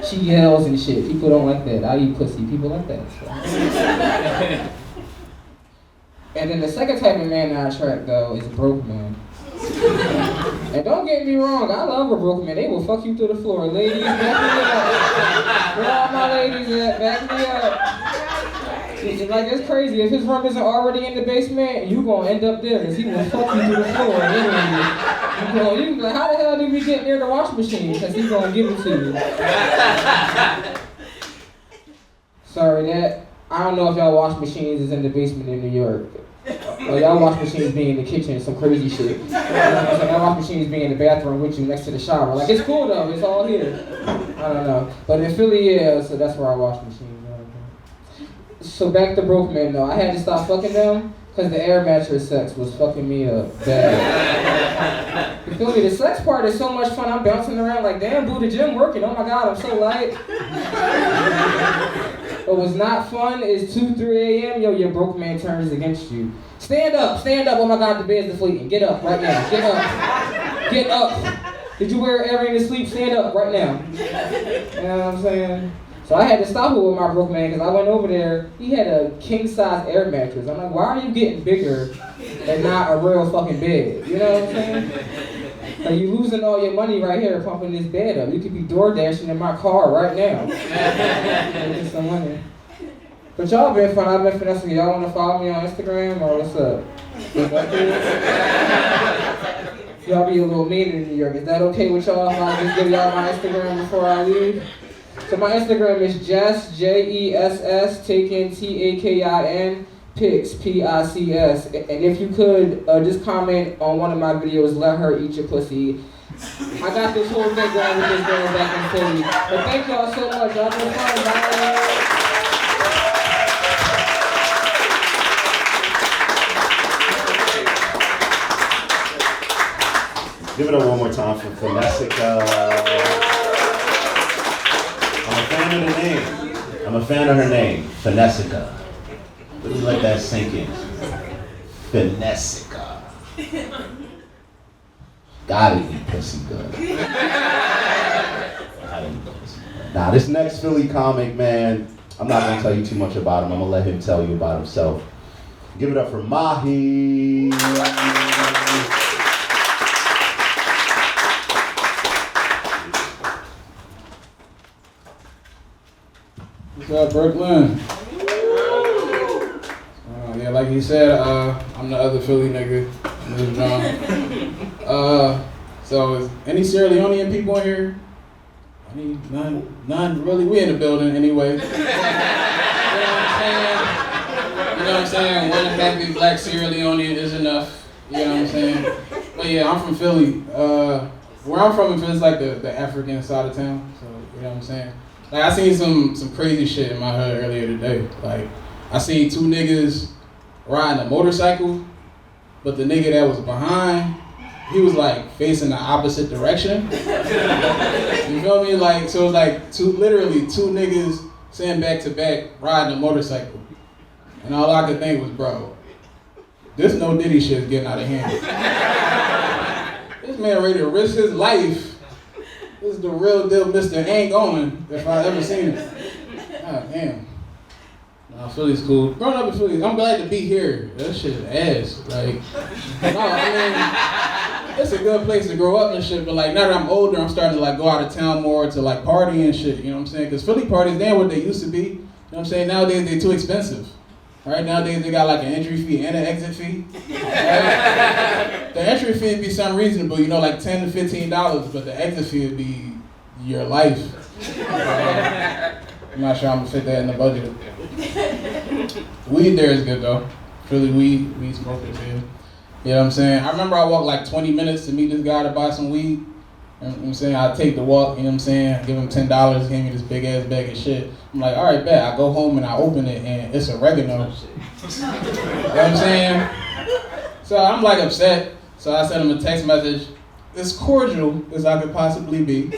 She yells and shit. People don't like that. I eat pussy. People like that. So. And then the second type of man that I attract, though, is broke man. And don't get me wrong, I love a broke man. They will fuck you through the floor. Ladies, back me up. Where all my ladies at? Back me up. Like, it's crazy. If his room isn't already in the basement, you gonna end up there, because he will fuck you through the floor. You be like, how the hell did we get near the wash machine? Because he's gonna give it to you. Sorry, I don't know if y'all wash machines is in the basement in New York. Or y'all wash machines be in the kitchen, some crazy shit. You know what I'm saying? Y'all wash machines be in the bathroom with you next to the shower. Like, it's cool though, it's all here. I don't know. But in Philly, yeah, so that's where I wash machines. So back to broke men though, I had to stop fucking them because the air mattress sex was fucking me up bad. You feel me? The sex part is so much fun. I'm bouncing around like, damn, boo, the gym working. Oh my God, I'm so light. What was not fun is 2, 3 a.m. Yo, your broke man turns against you. Stand up. Oh my God, the bed's deflating. Get up right now. Get up. Did you wear earring to sleep? Stand up right now. You know what I'm saying? So I had to stop it with my broke man because I went over there. He had a king-size air mattress. I'm like, why are you getting bigger and not a real fucking bed? You know what I'm saying? Like, you losing all your money right here pumping this bed up. You could be door dashing in my car right now. Get some money. But y'all been fun. I've been Finessica. Y'all want to follow me on Instagram or what's up? Y'all be a little mean in New York. Is that okay with y'all if I just give y'all my Instagram before I leave? So my Instagram is Jess, Jess, taken, Takin, Pics, Pics. And if you could just comment on one of my videos, let her eat your pussy. I got this whole thing going with this girl back in Philly. But thank y'all so much. Y'all been fun. Bye. Give it up one more time for Finessica. I'm a fan of her name, Finessica. Really let that sink in. Finessica. Gotta eat pussy good. Now, this next Philly comic, man, I'm not gonna tell you too much about him. I'm gonna let him tell you about himself. Give it up for Mahei. What's up, Brooklyn? Yeah, like he said, I'm the other Philly nigga. So is any Sierra Leonean people in here? I mean, none really. We in the building anyway. You know what I'm saying? One happy black Sierra Leonean is enough. You know what I'm saying? But yeah, I'm from Philly. Where I'm from, it's like the African side of town. So you know what I'm saying? Like, I seen some crazy shit in my hood earlier today. Like, I seen 2 niggas riding a motorcycle, but the nigga that was behind, he was like facing the opposite direction. You feel me? Like, so it was like literally two niggas sitting back to back riding a motorcycle. And all I could think was, bro, this no Diddy shit is getting out of hand. This man ready to risk his life. This is the real deal Mr. Ain't Going, if I ever seen it. God damn. Nah, Philly's cool. Growing up in Philly, I'm glad to be here. That shit is ass. Like, no, I mean, it's a good place to grow up and shit, but like now that I'm older, I'm starting to like go out of town more to like party and shit, you know what I'm saying? Because Philly parties, they ain't what they used to be. You know what I'm saying? Nowadays, they're too expensive. Right? Nowadays, they got like an entry fee and an exit fee. Right? The entry fee would be something reasonable, you know, like $10 to $15, but the exit fee would be your life. I'm not sure I'm gonna fit that in the budget. Weed there is good though. Philly weed smokers here. You know what I'm saying? I remember I walked like 20 minutes to meet this guy to buy some weed. You know what I'm saying? I take the walk, you know what I'm saying? I give him $10, gave me this big ass bag of shit. I'm like, all right, bet. I go home and I open it and it's oregano. You know what I'm saying? So I'm like upset. So I sent him a text message, as cordial as I could possibly be.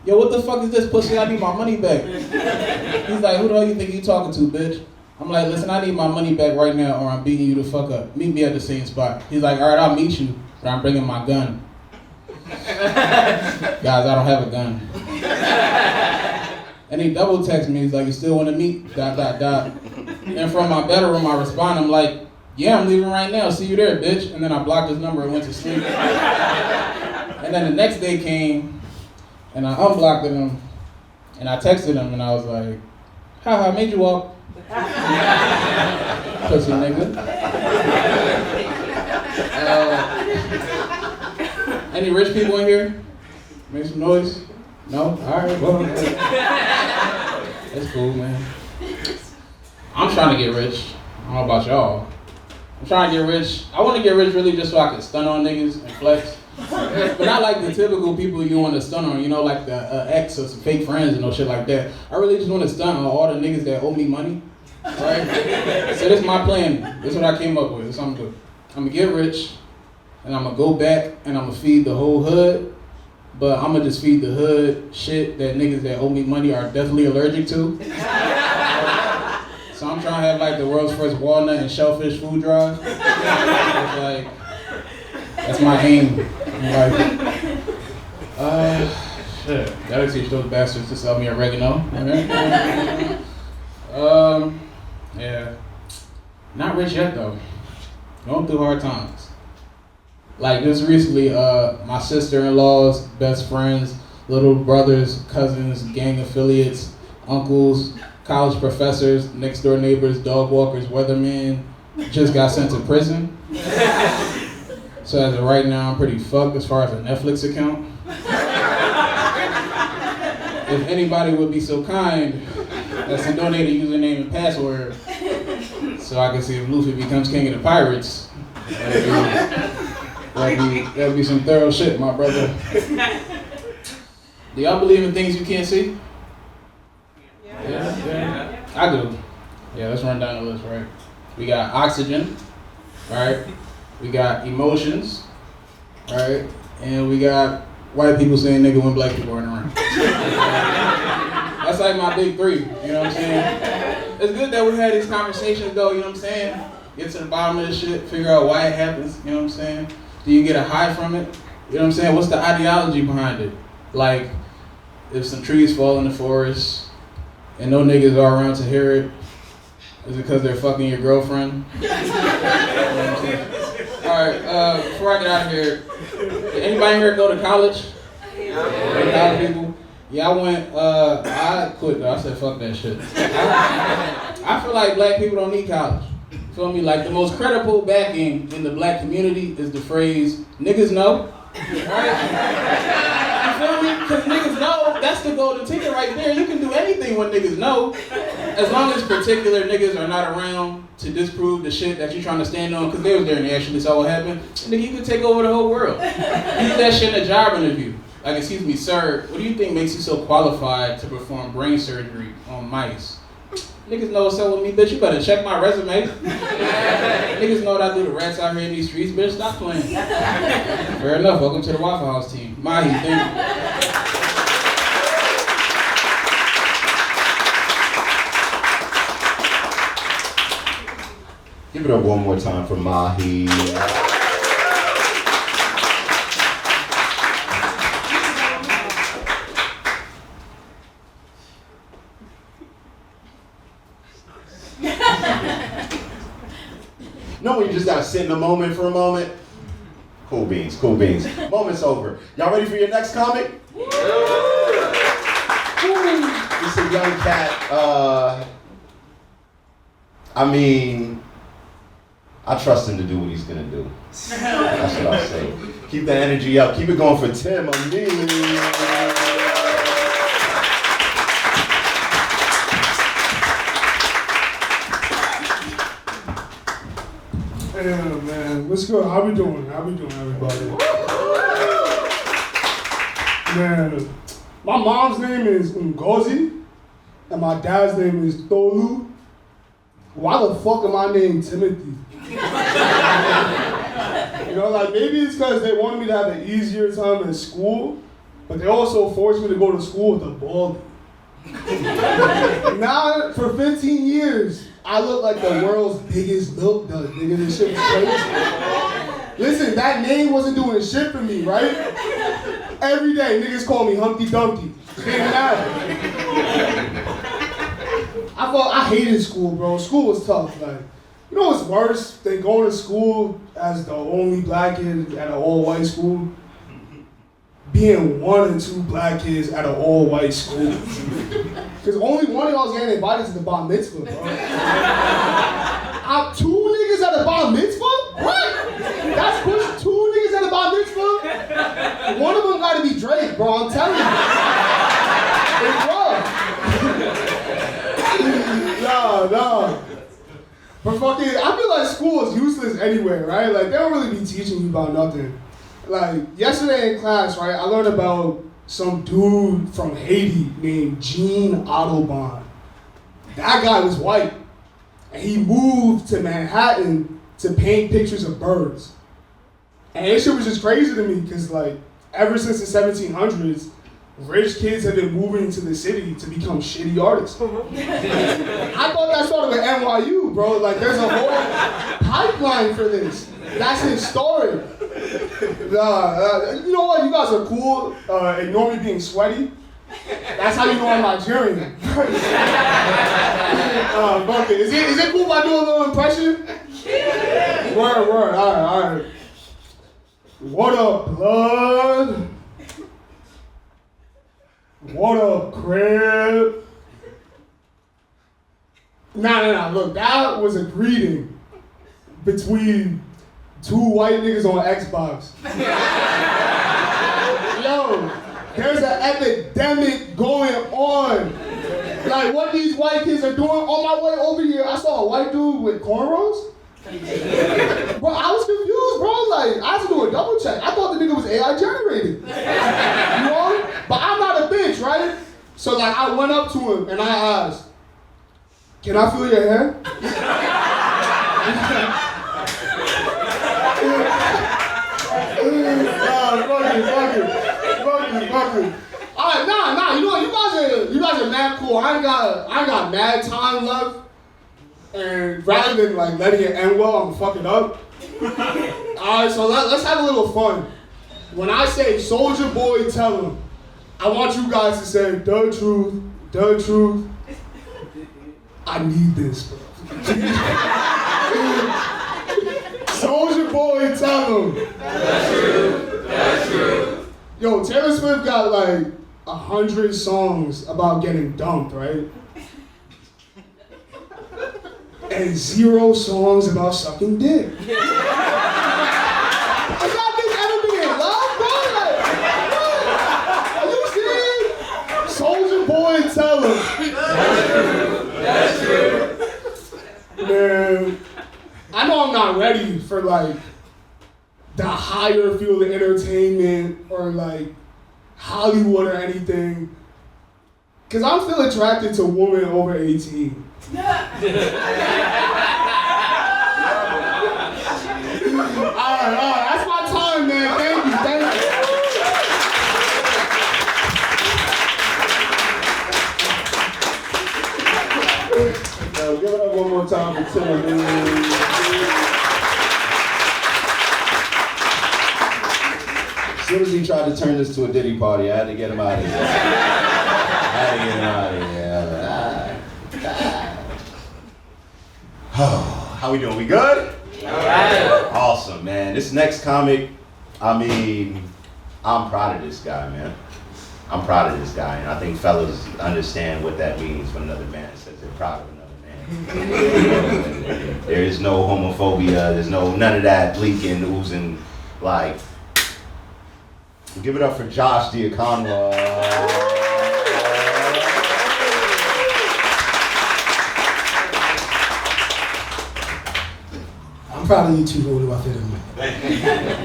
Yo, what the fuck is this pussy? I need my money back. He's like, who the hell you think you talking to, bitch? I'm like, listen, I need my money back right now or I'm beating you the fuck up. Meet me at the same spot. He's like, all right, I'll meet you, but I'm bringing my gun. Guys, I don't have a gun. And he double texts me, he's like, you still want to meet, ... And from my bedroom, I respond, I'm like, yeah, I'm leaving right now, see you there, bitch. And then I blocked his number and went to sleep. And then the next day came, and I unblocked him, and I texted him, and I was like, haha, made you walk. Pussy nigga. Any rich people in here? Make some noise? No? Alright, well. That's cool, man. I'm trying to get rich. I don't know about y'all. I'm trying to get rich. I want to get rich really just so I can stun on niggas and flex. But not like the typical people you want to stun on, you know, like the ex or some fake friends and no shit like that. I really just want to stun on all the niggas that owe me money. Right? So this is my plan. This is what I came up with. This is what I'm gonna do. I'm gonna get rich, and I'm gonna go back and I'm gonna feed the whole hood. But I'm gonna just feed the hood shit that niggas that owe me money are definitely allergic to. So I'm trying to have like the world's first walnut and shellfish food drive. It's like, that's my aim. I'm like, shit. That'll teach those bastards to sell me oregano. Yeah. Not rich yet though. Going through hard times. Like just recently, my sister-in-law's best friends, little brothers, cousins, gang affiliates, uncles, college professors, next door neighbors, dog walkers, weathermen, just got sent to prison. So as of right now, I'm pretty fucked as far as a Netflix account. If anybody would be so kind as to donate a username and password so I can see if Luffy becomes king of the pirates, that'd be some thorough shit, my brother. Do y'all believe in things you can't see? Yeah. I do. Yeah, let's run down the list, right? We got oxygen, right? We got emotions, right? And we got white people saying nigga when black people aren't around. That's like my big three, you know what I'm saying? It's good that we had these conversations though, you know what I'm saying? Get to the bottom of this shit, figure out why it happens, you know what I'm saying? Do you get a high from it? You know what I'm saying? What's the ideology behind it? Like, if some trees fall in the forest, and no niggas are around to hear it, is it because they're fucking your girlfriend? You know what I'm saying? Alright, before I get out of here, did anybody here go to college? Yeah. College people? Yeah, I quit though, I said fuck that shit. I feel like black people don't need college. Feel me? Like the most credible backing in the black community is the phrase, niggas know. Right? You feel me? Because niggas know, that's the golden ticket right there. You can do anything when niggas know. As long as particular niggas are not around to disprove the shit that you're trying to stand on, because they was there and they actually saw what happened, nigga, you could take over the whole world. Use that shit in a job interview. Like, excuse me, sir, what do you think makes you so qualified to perform brain surgery on mice? Niggas know what's up with me, bitch. You better check my resume. Niggas know what I do to rats out here in these streets, bitch. Stop playing. Fair enough. Welcome to the Waffle House team. Mahei, thank you. Give it up one more time for Mahei. No, you just gotta sit in the moment for a moment. Cool beans, cool beans. Moment's over. Y'all ready for your next comic? This is a young cat. I trust him to do what he's gonna do. That's what I'll say. Keep the energy up. Keep it going for Tim. Emili. Yeah, man. What's good? How we doing? How we doing, everybody? Man, my mom's name is Ngozi, and my dad's name is Tolu. Why the fuck am I named Timothy? You know, like maybe it's because they wanted me to have an easier time in school, but they also forced me to go to school with a baldy. Now, for 15 years, I look like the world's biggest milk dud, nigga. This shit was crazy. Listen, that name wasn't doing shit for me, right? Every day, niggas call me Humpty Dumpty. Didn't matter. hated school, bro. School was tough. Like, you know what's worse than going to school as the only black kid at an all-white school? Being one or two black kids at an all-white school. Because only one of y'all's getting invited to the bar mitzvah, bro. Two niggas at a bar mitzvah? What? That's push. Two niggas at a bar mitzvah? One of them gotta be Drake, bro. I'm telling you. It's rough. Nah. But fucking, I feel like school is useless anyway, right? Like, they don't really be teaching you about nothing. Like, yesterday in class, right, I learned about some dude from Haiti named Jean Audubon. That guy was white. And he moved to Manhattan to paint pictures of birds. And this shit was just crazy to me, because, like, ever since the 1700s, rich kids have been moving to the city to become shitty artists. I thought that started with NYU, bro. Like, there's a whole pipeline for this. That's historic. You know what? You guys are cool. Ignore me being sweaty. That's how you know I'm Nigerian. Fuck it. Is it cool if I do a little impression? Word. All right. What up, blood? What up, crib? Nah. Look, that was a greeting between two white niggas on Xbox. Yo, there's an epidemic going on. Like, what these white kids are doing. On my way over here, I saw a white dude with cornrows. Bro, I was confused, bro. Like, I had to do a double check. I thought the nigga was AI generated. You know? But I'm not a bitch, right? So, like, I went up to him and I asked, "Can I feel your hair?" Fuck it. All right, nah. You know, you guys are mad cool. I ain't got mad time left. And rather than like letting it end well, I'm gonna fuck it up. All right, so let's have a little fun. When I say Soulja Boy, tell him, I want you guys to say the truth. I need this, bro. Soulja Boy, tell him. That's true. Yo, Taylor Swift got like 100 songs about getting dumped, right? And 0 songs about sucking dick. Has that bitch ever been in love, bro? Like, what? Are you serious? Soulja Boy, tell him. That's true. Man, I know I'm not ready for like the higher field of entertainment or like Hollywood or anything. Cause I'm still attracted to women over 18. Alright, that's my time, man. Thank you. Yo, give it up one more time for Tim, man. As soon as he tried to turn this to a Diddy party, I had to get him out of here. How we doing? We good? All right. Awesome, man. This next comic, I mean, I'm proud of this guy, man. I'm proud of this guy, and I think fellas understand what that means when another man says they're proud of another man. There is no homophobia. There's none of that leaking, oozing, like. Give it up for Josh Diakanwa. I'm proud of you too, Oluwa.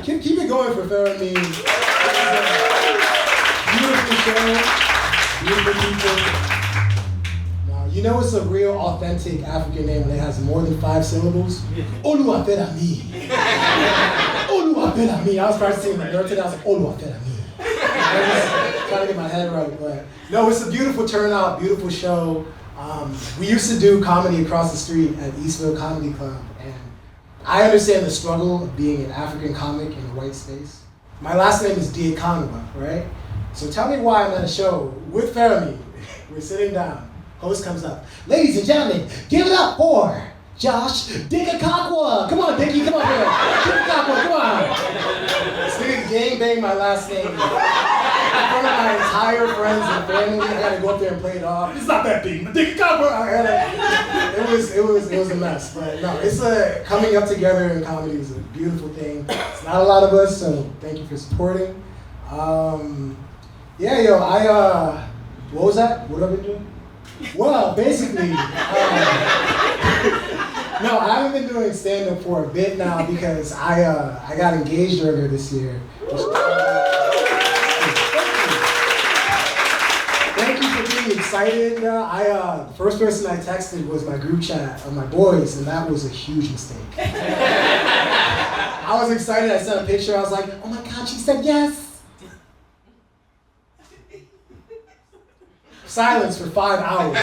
Keep it going for Feranmi. Beautiful show, beautiful people. Now, you know it's a real authentic African name when it has more than 5 syllables? Oluwa Feranmi. Oluwa Feranmi. I was practicing my girl today, I was like, Oluwa Feranmi. I was trying to get my head right, but no, it's a beautiful turnout, beautiful show. We used to do comedy across the street at Eastville Comedy Club, and I understand the struggle of being an African comic in a white space. My last name is Diakanwa, right? So tell me why I'm at a show with Feranmi. We're sitting down. Host comes up. Ladies and gentlemen, give it up for Josh Diakanwa. Come on, Dickie, come on here. Diakanwa, come on. This nigga gangbanged my last name. In front of my entire friends and family, I had to go up there and play it off. It's not that big, but Diakanwa. It was a mess. But no, it's coming up together in comedy is a beautiful thing. It's not a lot of us, so thank you for supporting. Yeah, yo, what was that? What have I been doing? Well, basically, no, I haven't been doing stand-up for a bit now because I got engaged earlier this year. Thank you for being excited. The first person I texted was my group chat of my boys, and that was a huge mistake. I was excited. I sent a picture. I was like, oh my God, she said yes. Silence for 5 hours.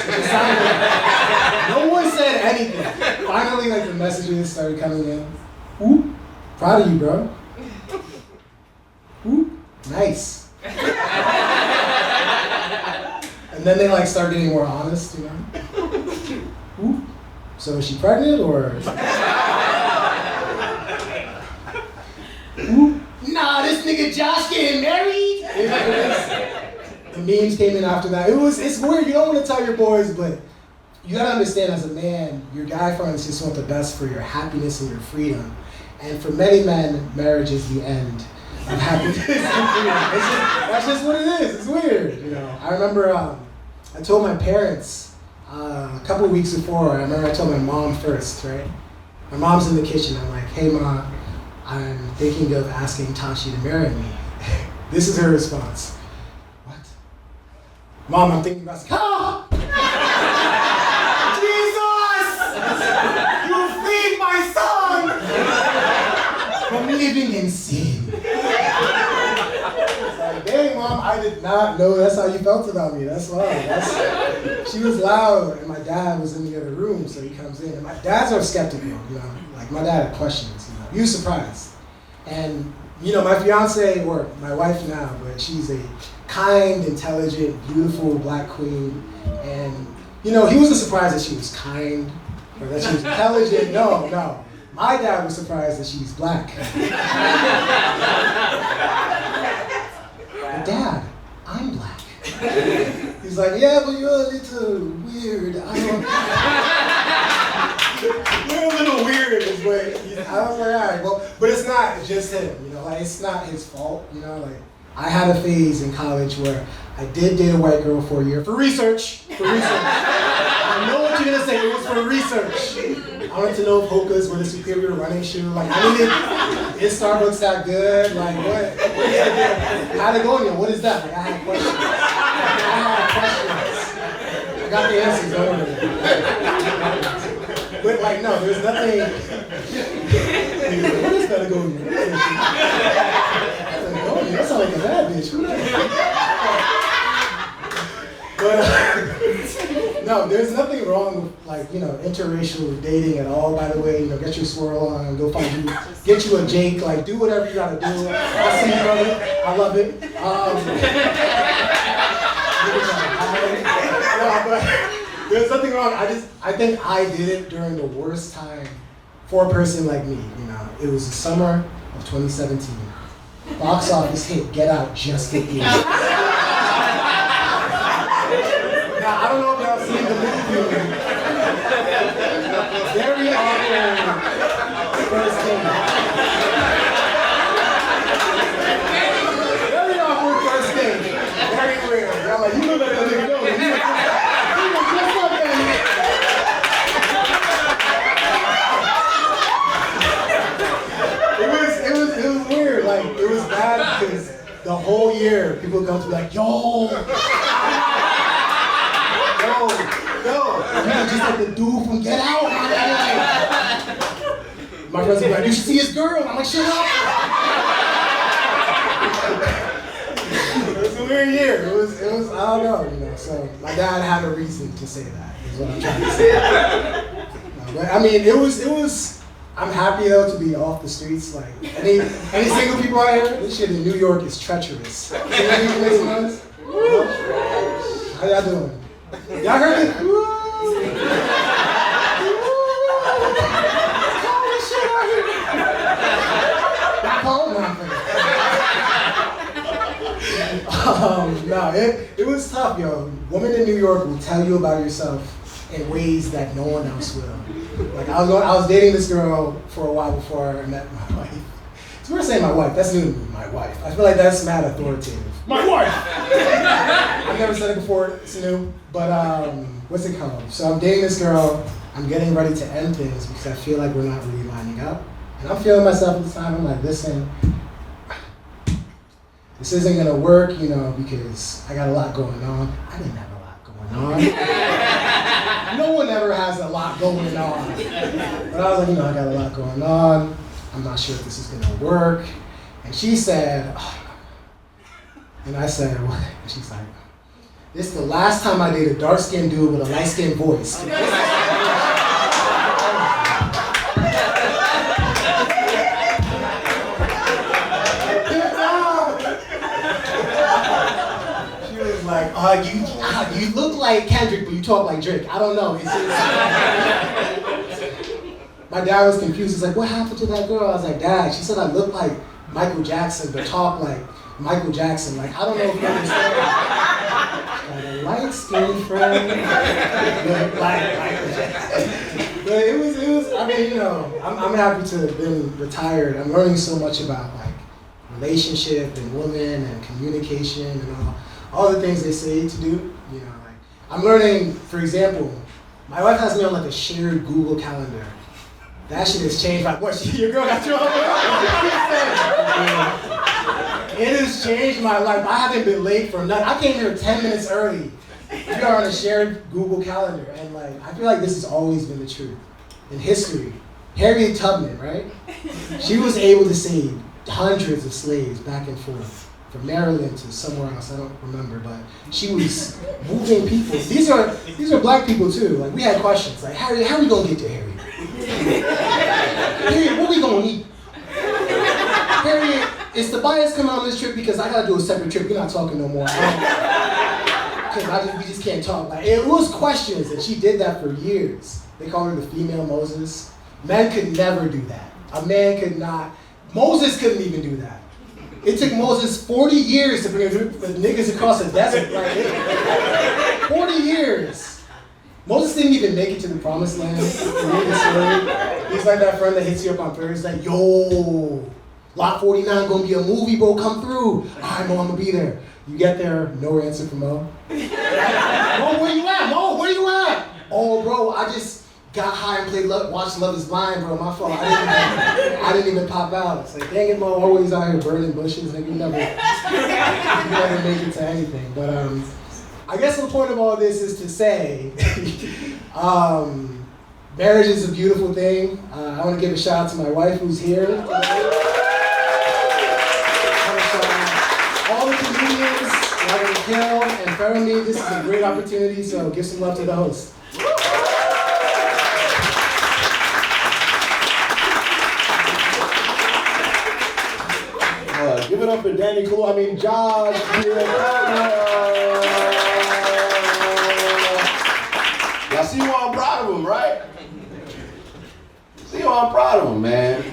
No one said anything. Finally, like the messages started coming in. Ooh, proud of you, bro. Ooh, nice. And then they like start getting more honest, you know. Ooh, so is she pregnant or? Ooh, nah, this nigga Josh getting married. The memes came in after that. It's weird. You don't want to tell your boys, but you gotta understand as a man, your guy friends just want the best for your happiness and your freedom. And for many men, marriage is the end of happiness and freedom. That's just what it is. It's weird, you know. I remember I told my parents a couple of weeks before. I remember I told my mom first, right? My mom's in the kitchen. I'm like, hey, Ma, I'm thinking of asking Tashi to marry me. This is her response. Mom, I'm thinking about Jesus! You freed my son from living in sin. It's like, dang, Mom, I did not know that's how you felt about me. That's why. She was loud, and my dad was in the other room, so he comes in. And my dads are skeptical, you know. Like, my dad had questions, you know. He was surprised. And, you know, my fiance, or my wife now, but she's a kind, intelligent, beautiful black queen. And, you know, he wasn't surprised that she was kind or that she was intelligent. No. My dad was surprised that she's black. But Dad, I'm black. He's like, yeah, but you're a little weird. You're a little weird is what I was like, all right, well, but it's not just him, you know, like, it's not his fault, you know, like, I had a phase in college where I did date a white girl for a year for research. I know what you're gonna say. It was for research. I wanted to know if Hoka's were the superior running shoe. Like, I needed, is Starbucks that good? Like, what is the deal? Patagonia, what is that? Like, I had questions. I got the answers over there. But like, no, there's nothing. What is Patagonia? That sounds like a bad bitch. But no, there's nothing wrong with, like, you know, interracial dating at all. By the way, you know, get your swirl on, go find you, get you a Jake, like, do whatever you gotta do. I see you, brother. I love it. No, but there's nothing wrong. I think I did it during the worst time for a person like me. You know, it was the summer of 2017. Box office hit Get Out just hit me. Now, I don't know if y'all seen the movie. Very awkward first date. Very awkward first date. Very weird. Y'all like, you know that nigga know. He was just like that. It was weird. Like, it was bad because the whole year people come to be like, yo, just like the dude from Get Out. My friends be like, you should see his girl. I'm like, shut up. It was a weird year. It was, I don't know, you know. So my dad had a reason to say that, is what I'm trying to say. But I mean, it was. I'm happy though to be off the streets. Like, any single people out here, this shit in New York is treacherous. Single people make some noise? How y'all doing? Y'all heard it? No, it was tough, yo. Women in New York will tell you about yourself in ways that no one else will. Like I was dating this girl for a while before I met my wife. So we're saying my wife. That's new to me, my wife. I feel like that's mad authoritative. My wife. I've never said it before. It's new. But what's it called? So I'm dating this girl. I'm getting ready to end things because I feel like we're not really lining up. And I'm feeling myself at the time. I'm like, listen, this isn't gonna work, you know, because I got a lot going on. I didn't have a lot going on. No one ever has a lot going on. But I was like, you know, I got a lot going on. I'm not sure if this is gonna work. And she said, oh. And I said, what? And she's like, this is the last time I date a dark-skinned dude with a light-skinned voice. Like, you look like Kendrick, but you talk like Drake. I don't know. My dad was confused. He's like, what happened to that girl? I was like, Dad, she said I look like Michael Jackson, but talk like Michael Jackson. Like, I don't know if you understand. Got a light-skinned friend, look like Michael Jackson. But it was, I mean, you know, I'm happy to have been retired. I'm learning so much about, like, relationship and women and communication and all the things they say to do, you know, like, I'm learning, for example, my wife has me on like a shared Google Calendar. That shit has changed my, what, your girl got you on? It has changed my life. I haven't been late for nothing. I came here 10 minutes early. We are on a shared Google Calendar, and like, I feel like this has always been the truth. In history, Harriet Tubman, right? She was able to save hundreds of slaves back and forth. From Maryland to somewhere else, I don't remember, but she was moving people. These are black people too. Like we had questions, like Harriet, how we gonna get to Harriet? Harriet, what we gonna eat? Harriet, is Tobias coming on this trip because I gotta do a separate trip? We're not talking no more. Because we just can't talk. Like it was questions, and she did that for years. They call her the female Moses. Men could never do that. A man could not. Moses couldn't even do that. It took Moses 40 years to bring the niggas across the desert. Like, 40 years. Moses didn't even make it to the promised land. He's like that friend that hits you up on Thursday. Like, yo, Lot 49 gonna be a movie, bro. Come through. All right, Mo, I'm gonna be there. You get there, no answer from Mo. Mo, where you at? Mo, where you at? Oh, bro, I just got high and watched Love Is Blind, bro. My fault. I didn't even pop out. It's like, dang it, Mo, always out here burning bushes. Like, you never make it to anything. But I guess the point of all this is to say, marriage is a beautiful thing. I want to give a shout out to my wife who's here. All the comedians, Kill and Feranmi, this is a great opportunity, so give some love to the host. Give it up for Danny Cool. Josh. Y'all see why I'm proud of him, right? See why I'm proud of him, man.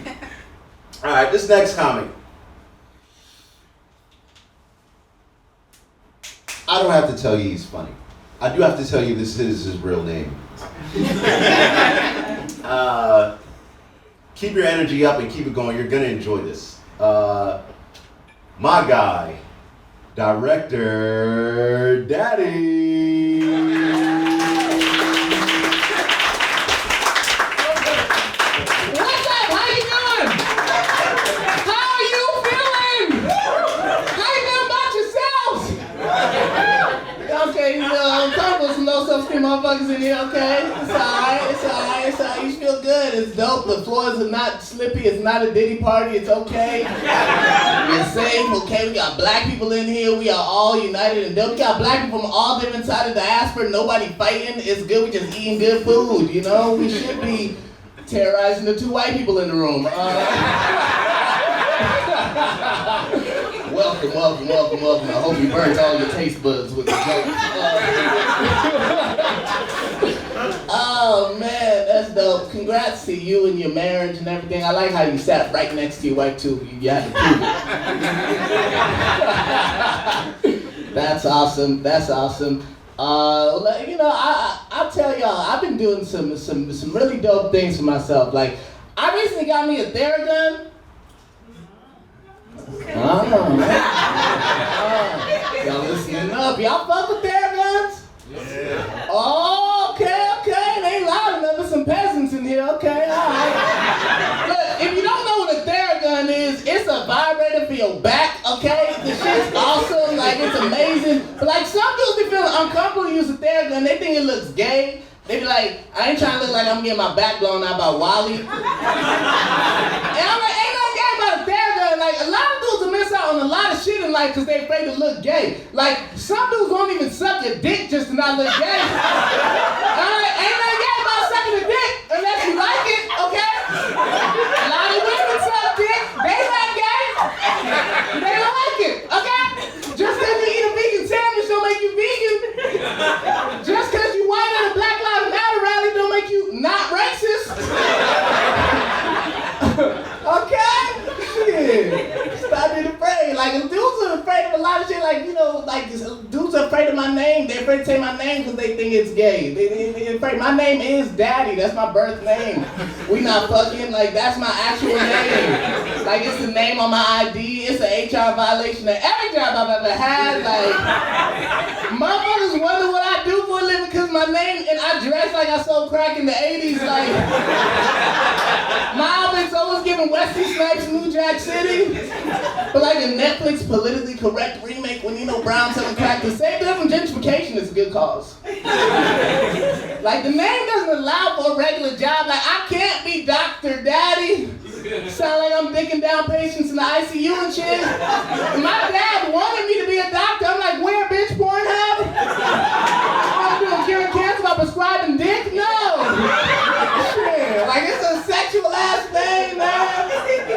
All right, this next comic. I don't have to tell you he's funny. I do have to tell you this is his real name. Keep your energy up and keep it going. You're gonna enjoy this. My guy, Director Daddy. What's up? How you doing? How are you feeling? How you feeling about yourselves? Okay, I'm talking about some low self-esteem motherfuckers in here, okay? It's alright. You feel good. It's dope. The floors are not slippy. It's not a Diddy party. It's okay. It's safe, okay? We got black people in here. We are all united and dope. We got black people from all different sides of the diaspora. Nobody fighting. It's good. We just eating good food, you know? We should be terrorizing the two white people in the room. Well, welcome. I hope you burnt all your taste buds with the jokes. Oh man, that's dope. Congrats to you and your marriage and everything. I like how you sat right next to your wife too. You had to prove it. That's awesome. I'll tell y'all, I've been doing some really dope things for myself. Like, I recently got me a Theragun. Y'all listening up? Y'all fuck with Theraguns? Yeah. Oh, okay. They ain't loud enough. There's some peasants in here. Okay, all right. Look, if you don't know what a Theragun is, it's a vibrator for your back. Okay, the shit's awesome. Like, it's amazing. But like, some dudes be feeling uncomfortable to use a Theragun. They think it looks gay. They be like, I ain't trying to look like I'm getting my back blown out by Wally. And I'm like, ain't nothing gay about a Theragun. Like, a lot of dudes will miss out on a lot of shit in life because they afraid to look gay. Like, some dudes won't even suck your dick just to not look gay. Ain't nothing gay about sucking a dick unless you like it, okay? A lot of women suck dick. They not gay. They don't like it, okay? Just because you eat a vegan sandwich don't make you vegan. Just because you white at a Black Lives Matter rally don't make you not racist. Okay? Shit. Stop being afraid. Like, dudes are afraid of a lot of shit. Like, dudes are afraid of my name. They're afraid to say my name because they think it's gay. They're afraid. My name is Daddy. That's my birth name. We not fucking. Like, that's my actual name. Like, it's the name on my ID. It's an HR violation of every job I've ever had. Like, motherfuckers wonder what I do for a living because my name, and I dress like I sold crack in the 80s. Like, my outfit's always giving Wesley Snipes New Jack City. But like a Netflix politically correct remake when Nino Brown selling crack to save them from gentrification is a good cause. Like, the name doesn't allow for a regular job. Like, I can't be Dr. Daddy. Sound like I'm dicking down patients in the ICU and shit. My dad wanted me to be a doctor. I'm like, where, bitch, Pornhub? I'm doing curing cancer by prescribing dick? No. Shit, like, it's a sexual ass name, man.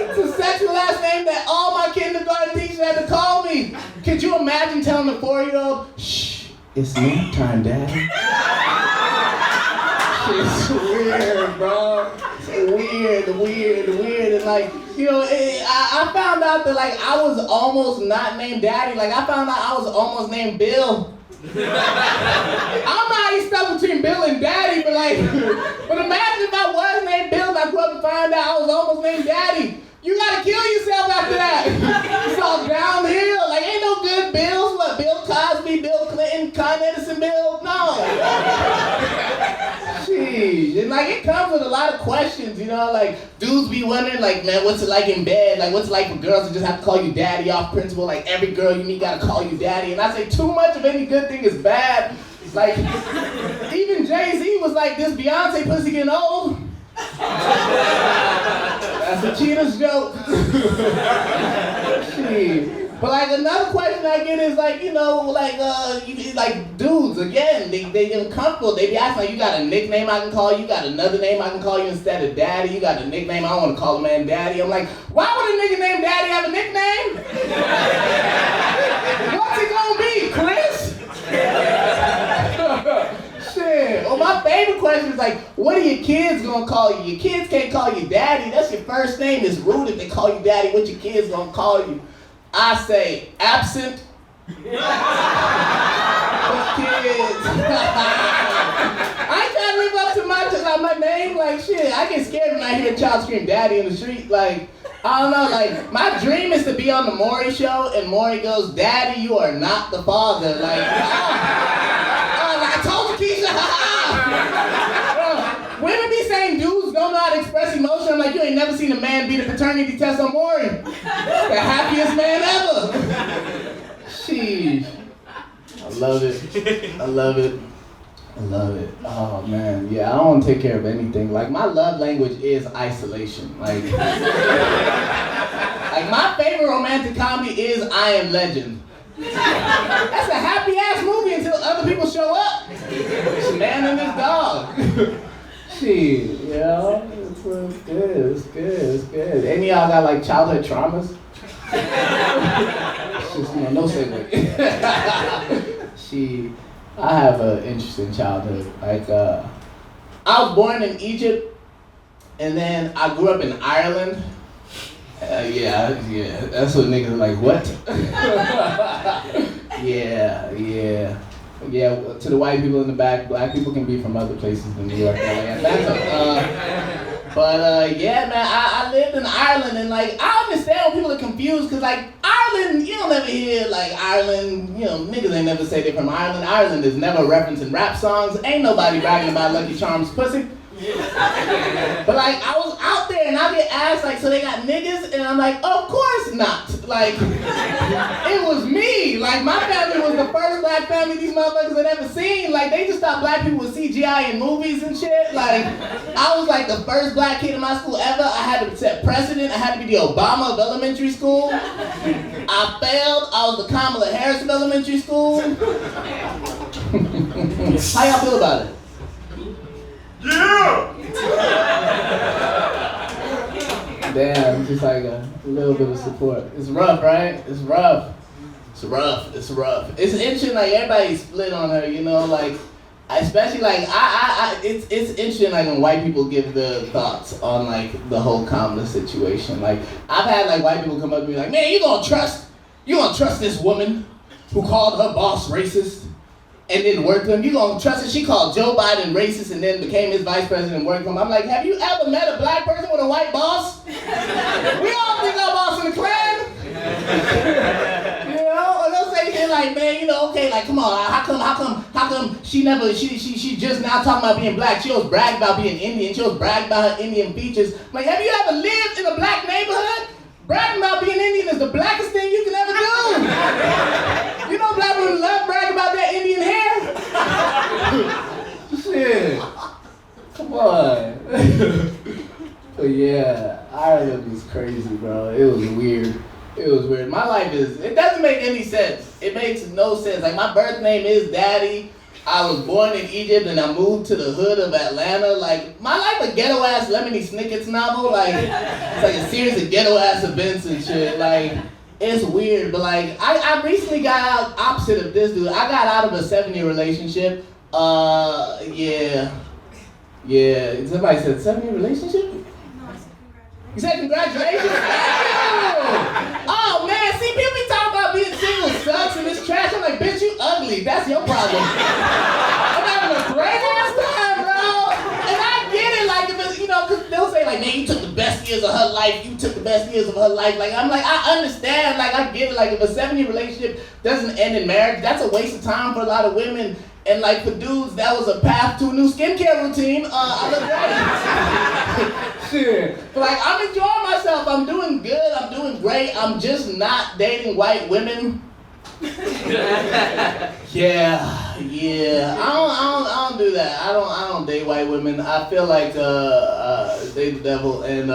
It's a sexual ass name that all my kindergarten teachers had to call me. Could you imagine telling a 4-year-old, shh, it's nap time, Daddy? It's weird, bro. It's weird. And like, I found out that like I was almost not named Daddy. Like, I found out I was almost named Bill. I don't know how you stuck between Bill and Daddy, but imagine if I was named Bill and I grew up to find out I was almost named Daddy. You gotta kill yourself after that. It's all downhill. Like, ain't no good Bills. What, Bill Cosby, Bill Clinton, Con Edison Bill? No. Jeez. And like, it comes with a lot of questions, like dudes be wondering, like, man, what's it like in bed? Like, what's it like for girls to just have to call you daddy off principle? Like, every girl you meet gotta call you daddy. And I say, too much of any good thing is bad. Like, even Jay-Z was like, this Beyonce pussy getting old. That's a cheater's joke. But like, another question I get is like, like dudes, again, they uncomfortable. They be asking, like, you got a nickname I can call you? You got another name I can call you instead of Daddy? You got a nickname? I don't want to call a man Daddy. I'm like, why would a nigga named Daddy have a nickname? What's it gonna be, Chris? Shit. Well, my favorite question is like, what are your kids gonna call you? Your kids can't call you Daddy. That's your first name. It's rude if they call you Daddy. What your kids gonna call you? I say absent. Kids. I ain't trying to live up to my name. Like, shit, I get scared when I hear a child scream Daddy in the street. Like, I don't know, like, my dream is to be on the Maury show and Maury goes, Daddy, you are not the father. Like, I told you, Keisha, women be saying dudes don't know how to express emotion. I'm like, you ain't never seen a man beat a paternity test on Maury. The happiest man ever. Sheesh. I love it. Oh man, yeah, I don't want to take care of anything. Like, my love language is isolation. Like my favorite romantic comedy is I Am Legend. That's a happy ass movie until other people show up. It's a man and his dog. Shit, it's good. Any of y'all got like childhood traumas? just, no segue. I have an interesting childhood. Like, I was born in Egypt, and then I grew up in Ireland. Yeah, that's what niggas are like, what? Yeah, to the white people in the back, black people can be from other places than New York, LA, Atlanta. Yeah, man, I lived in Ireland, and like, I understand when people are confused, cause like, Ireland, you don't ever hear like Ireland, niggas ain't never say they're from Ireland. Ireland is never referenced in rap songs. Ain't nobody bragging about Lucky Charms pussy. But like, I was out there and I get asked like, so they got niggas? And I'm like, of course not. Like, it was me. Like, my family was the first black family these motherfuckers had ever seen. Like, they just thought black people with CGI in movies and shit. Like, I was like the first black kid in my school ever. I had to set precedent. I had to be the Obama of elementary school. I failed. I was the Kamala Harris of elementary school. How y'all feel about it? Yeah! Damn, just like a little bit of support. It's rough, right? It's rough. It's rough. It's interesting, like everybody's split on her, like, especially like, it's interesting like when white people give their thoughts on like the whole Kamala situation. Like, I've had like white people come up and be like, man, you gonna trust this woman who called her boss racist? And didn't work for him. You gonna trust it? She called Joe Biden racist and then became his vice president and worked for him. I'm like, have you ever met a black person with a white boss? We all think our boss in the Klan. Or they'll say shit like, man, okay, like, come on, how come she just now talking about being black? She always bragged about being Indian. She always bragged about her Indian features. I'm like, have you ever lived in a black neighborhood? Bragging about being Indian is the blackest thing you can ever do. Black women love bragging about their Indian hair. Shit. Come on. But yeah, Ireland was crazy, bro. It was weird. My life it doesn't make any sense. It makes no sense. Like, my birth name is Daddy. I was born in Egypt and I moved to the hood of Atlanta. Like, my life a ghetto-ass Lemony Snicket's novel. Like, it's like a series of ghetto-ass events and shit. Like, it's weird, but like, I recently got out opposite of this dude. I got out of a 7-year relationship. Yeah. Somebody said 7-year relationship? No, I said congratulations. You said congratulations? Oh man, see, people be talking about being single sucks and it's trash. I'm like, bitch, you ugly. That's your problem. I'm having a great ass time, bro. And I get it, like, if it's, cause they'll say like, man, you took the best years of her life. Like, I'm like, I understand, like, I get it. Like, if a 7-year relationship doesn't end in marriage, that's a waste of time for a lot of women. And like, for dudes, that was a path to a new skincare routine. I look great. Shit. But like, I'm enjoying myself. I'm doing good. I'm doing great. I'm just not dating white women. Yeah. I don't do that. I don't date white women. I feel like they the devil, and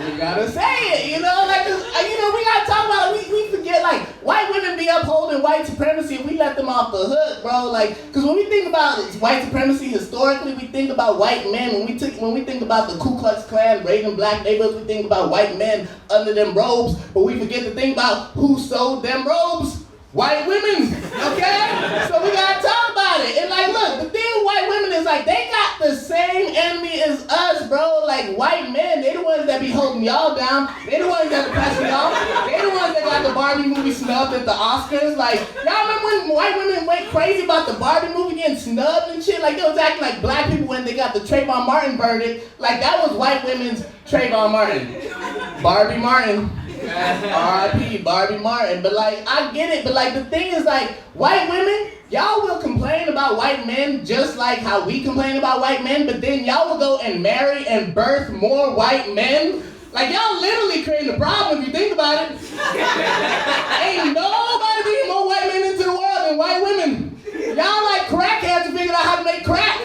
we gotta say it, like, we gotta talk about it. We forget, like, white women be upholding white supremacy and we let them off the hook, bro. Like, cause when we think about white supremacy historically, we think about white men. When we think about the Ku Klux Klan raiding black neighborhoods, we think about white men under them robes, but we forget to think about who sold them robes. White women, okay? So we gotta talk about it. And like, look, the thing with white women is like, they got the same enemy as us, bro. Like, white men, they the ones that be holding y'all down. They the ones that be passing y'all. They the ones that got the Barbie movie snubbed at the Oscars. Like, y'all remember when white women went crazy about the Barbie movie getting snubbed and shit? Like, they was acting like black people when they got the Trayvon Martin verdict. Like, that was white women's Trayvon Martin. Barbie Martin. R.I.P. Barbie Martin. But like, I get it, but like, the thing is, like, white women, y'all will complain about white men just like how we complain about white men, but then y'all will go and marry and birth more white men. Like, y'all literally creating a problem if you think about it. Ain't nobody bringing more white men into the world than white women. Y'all like crackheads who figured out how to make crack.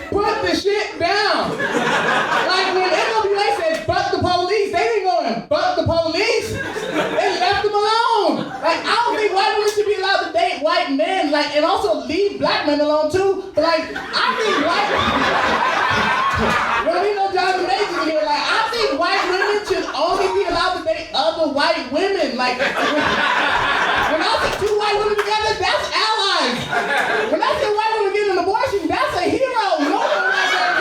Put the shit down. Like, when NWA said, fuck the police, they didn't go and fuck the police. They left them alone. Like, I don't think white women should be allowed to date white men, like, and also leave black men alone too. But like, I think white, well, we know Jonathan Majors here, like, I think white women should only be allowed to date other of white women. Like, when I see two white women together, that's allies. When I see white women get an abortion, that's a hero. No one like that.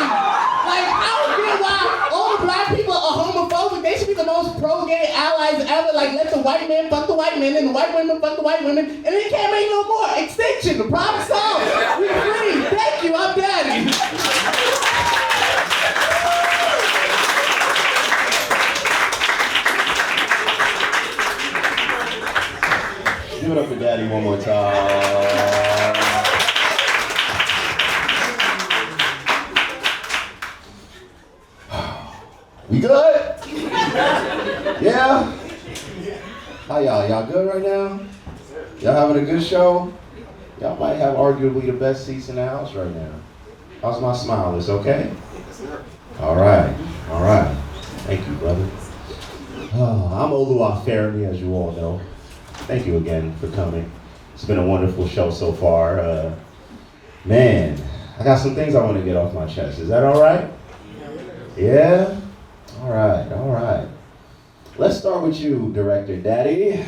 Like, I don't get why all the black people are homophobic. They should be the most pro-gay allies ever. Like, let the white men fuck the white men and the white women fuck the white women, and then you can't make no more. Extinction, the problem solved. We're free. Thank you, I'm Daddy. Give it up for Daddy one more time. We good? Yeah? How y'all? Y'all good right now? Y'all having a good show? Y'all might have arguably the best seats in the house right now. How's my smile? It's okay? All right. All right. Thank you, brother. I'm Oluwa Feranmi, as you all know. Thank you again for coming. It's been a wonderful show so far. Man, I got some things I want to get off my chest. Is that all right? Yeah? All right, all right. Let's start with you, Director Daddy.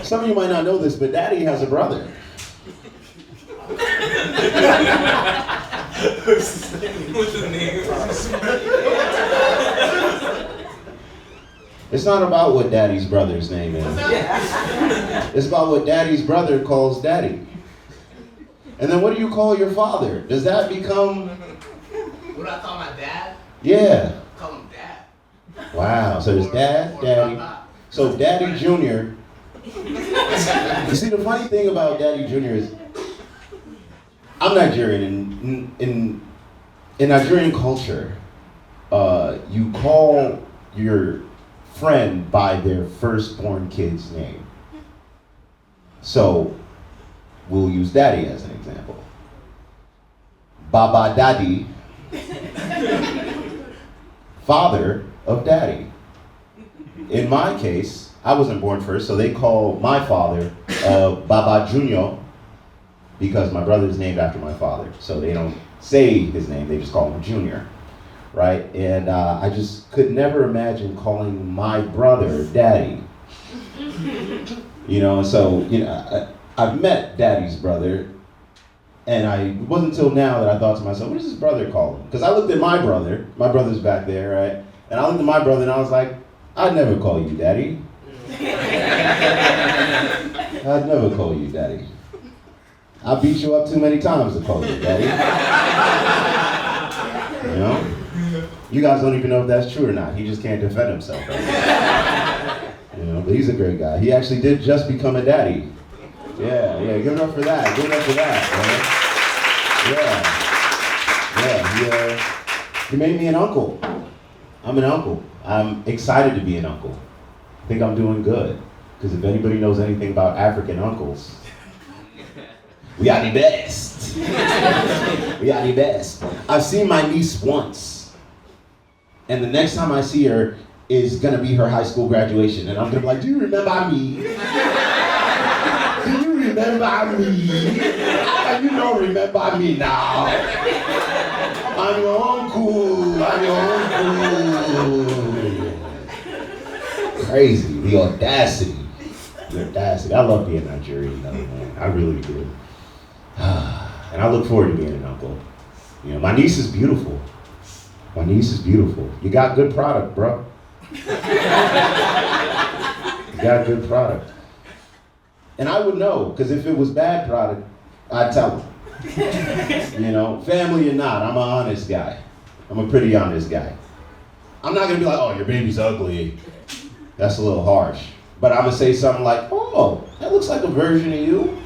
Some of you might not know this, but Daddy has a brother. What's his name? It's not about what Daddy's brother's name is. It's about what Daddy's brother calls Daddy. And then what do you call your father? Does that become... What do I call my dad? Yeah. Call him Dad. Wow, so there's Dad, Daddy. So Daddy Jr. You see, the funny thing about Daddy Jr. is, I'm Nigerian. In Nigerian culture, you call your friend by their firstborn kid's name. So, we'll use Daddy as an example. Baba Daddy, father of Daddy. In my case, I wasn't born first, so they call my father Baba Junior, because my brother is named after my father. So they don't say his name, they just call him Junior, right? And I just could never imagine calling my brother Daddy. You know, so, you know, I've met Daddy's brother, and it wasn't until now that I thought to myself, what does his brother call him? Because I looked at my brother's back there, right? And I looked at my brother and I was like, I'd never call you Daddy. I'd never call you Daddy. I beat you up too many times to call you Daddy. You know? You guys don't even know if that's true or not. He just can't defend himself. Right? You know, but he's a great guy. He actually did just become a daddy. Yeah, give it up for that. Give it up for that, man. Yeah, he made me an uncle. I'm an uncle. I'm excited to be an uncle. I think I'm doing good. Because if anybody knows anything about African uncles, we are the best. We are the best. I've seen my niece once. And the next time I see her is gonna be her high school graduation. And I'm gonna be like, do you remember me? Do you remember me? How you don't remember me now? I'm your uncle. I'm your uncle. Crazy. The audacity. The audacity. I love being Nigerian, though, man. I really do. And I look forward to being an uncle. You know, my niece is beautiful. My niece is beautiful. You got good product, bro. You got good product. And I would know, because if it was bad product, I'd tell them. You know, family or not, I'm an honest guy. I'm a pretty honest guy. I'm not gonna be like, oh, your baby's ugly. That's a little harsh. But I'm gonna say something like, oh, that looks like a version of you.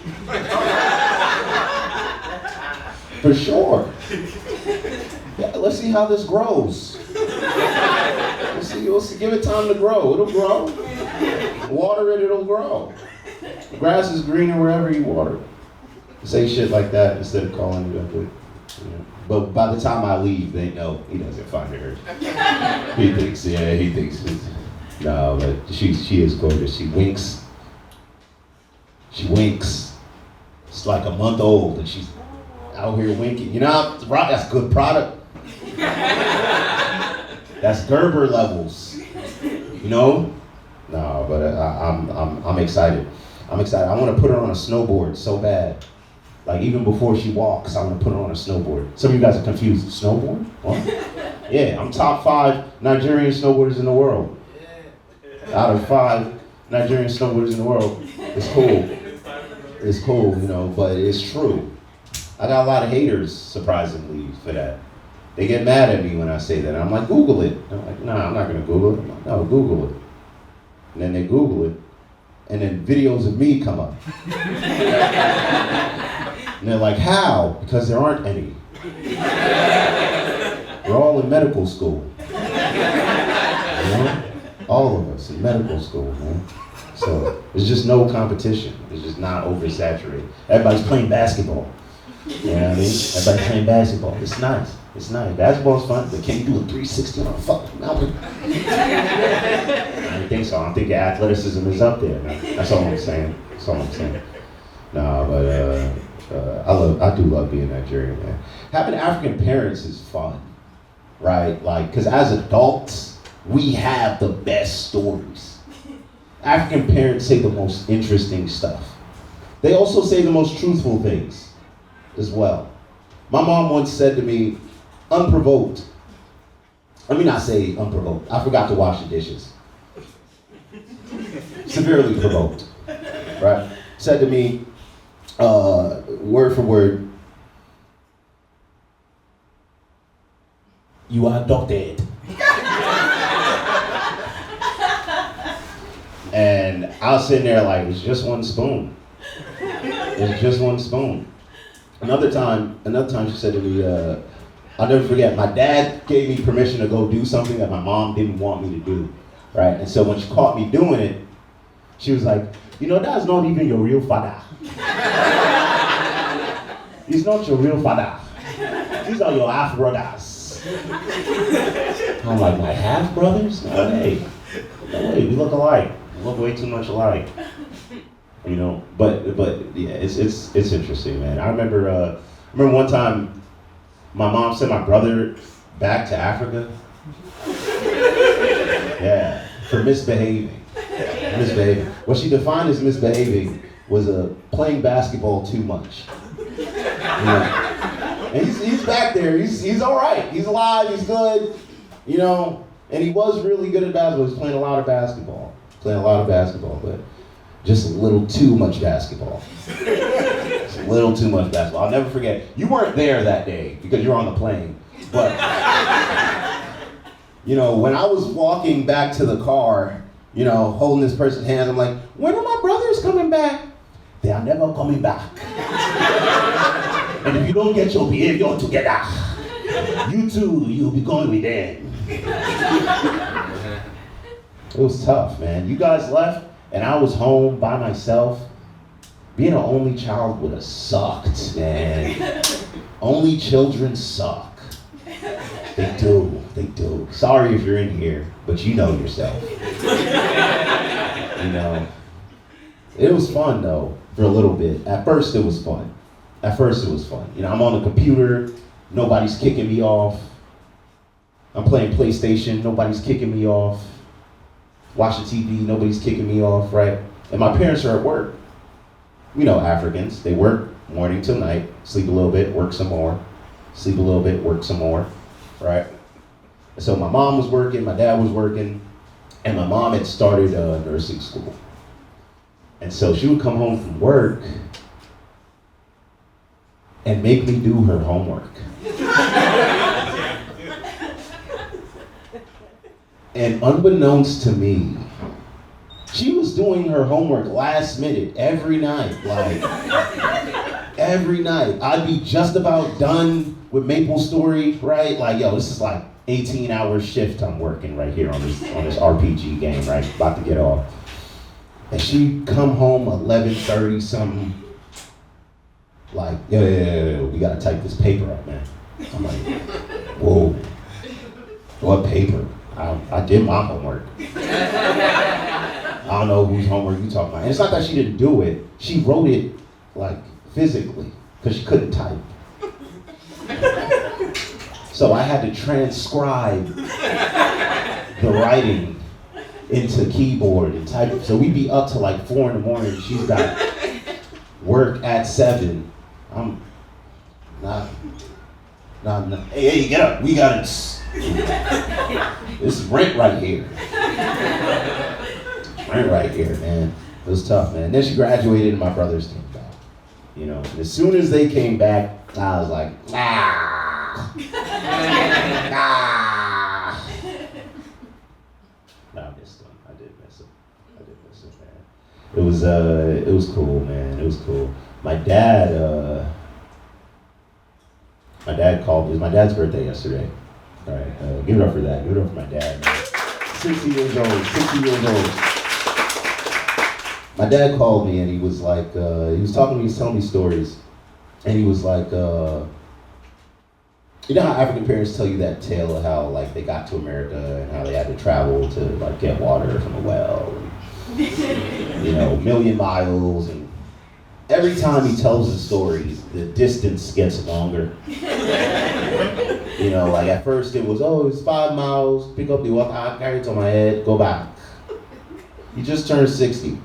For sure. Yeah, let's see how this grows. Let's see, give it time to grow. It'll grow. Water it, it'll grow. The grass is greener wherever you water it. Say shit like that instead of calling you ugly. You know? But by the time I leave, they know he doesn't find her. He thinks no, but she is gorgeous. She winks. She winks. It's like a month old and she's out here winking. You know, that's good product. That's Gerber levels. You know? No, but I'm excited. I'm excited. I want to put her on a snowboard so bad. Like even before she walks, I want to put her on a snowboard. Some of you guys are confused. Snowboard? What? Yeah, I'm top 5 Nigerian snowboarders in the world. Out of 5 Nigerian snowboarders in the world. It's cool. It's cool, you know, but it's true. I got a lot of haters, surprisingly, for that. They get mad at me when I say that. I'm like, Google it. I'm like, nah, I'm not gonna Google it. I'm like, no, Google it. And then they Google it, and then videos of me come up. And they're like, how? Because there aren't any. We're all in medical school. You know? All of us in medical school, man. So there's just no competition. It's just not oversaturated. Everybody's playing basketball. You know what I mean? Everybody's playing basketball. It's nice. It's nice. Basketball's fun, but can you do a 360 on a fucking mountain? I don't think so. I don't think your athleticism is up there, man. That's all I'm saying. That's all I'm saying. Nah, but I do love being Nigerian, man. Having African parents is fun, right? Like, because as adults, we have the best stories. African parents say the most interesting stuff. They also say the most truthful things as well. My mom once said to me, unprovoked. Let me not say unprovoked. I forgot to wash the dishes. Severely provoked, right? Said to me, word for word, you are adopted. And I was sitting there like, it's just one spoon. It's just one spoon. Another time she said to me, I'll never forget, my dad gave me permission to go do something that my mom didn't want me to do, right? And so when she caught me doing it, she was like, you know, that's not even your real father. He's not your real father. These are your half brothers. I'm like, my half brothers? No way. No way, we look alike. We look way too much alike. You know, but yeah, it's interesting, man. I remember one time my mom sent my brother back to Africa. Yeah, for misbehaving. Misbehaving. What she defined as misbehaving was playing basketball too much. You know? And he's back there. He's all right. He's alive. He's good. You know, and he was really good at basketball. He was playing a lot of basketball. But just a little too much basketball. Just a little too much basketball. I'll never forget. You weren't there that day because you were on the plane. But, you know, when I was walking back to the car, you know, holding this person's hands, I'm like, when are my brothers coming back? They are never coming back. And if you don't get your behavior together, you too, you'll be going with them. It was tough, man. You guys left, and I was home by myself. Being an only child would have sucked, man. Only children suck. They do. Sorry if you're in here, but you know yourself. You know. It was fun though, for a little bit. At first it was fun. You know, I'm on the computer, nobody's kicking me off. I'm playing PlayStation, nobody's kicking me off. Watching TV, nobody's kicking me off, right? And my parents are at work. You know, Africans, they work morning till night, sleep a little bit, work some more, sleep a little bit, work some more, right? So my mom was working, my dad was working, and my mom had started nursing school. And so she would come home from work and make me do her homework. And unbeknownst to me, she was doing her homework last minute every night, like every night. I'd be just about done with Maple Story, right? Like, yo, this is like 18-hour shift I'm working right here on this RPG game, right? About to get off. And she'd come home 11:30 something, like, yo, we gotta type this paper up, man. I'm like, whoa, what paper? I did my homework. I don't know whose homework you talking about. And it's not that she didn't do it. She wrote it, like, physically, because she couldn't type. So I had to transcribe the writing into keyboard and typing. So we'd be up till like 4 in the morning. She's got work at 7. I'm not, hey, get up. We got it. This is rent right here. Rent right here, man. It was tough, man. Then she graduated and my brothers came back. You know, and as soon as they came back, I was like, ah. Ah. No, I missed them. I did miss them. Man. It was cool, man. It was cool. My dad called. It was my dad's birthday yesterday. All right, give it up for that. Give it up for my dad, man. 60 years old. My dad called me and he was like, he was talking to me, he was telling me stories. And he was like, you know how African parents tell you that tale of how like they got to America and how they had to travel to like get water from a well, and, you know, 1,000,000 miles, and every time he tells the stories, the distance gets longer. You know, like at first it was, oh, it's 5 miles, pick up the water, I carry it on my head, go back. He just turned 60.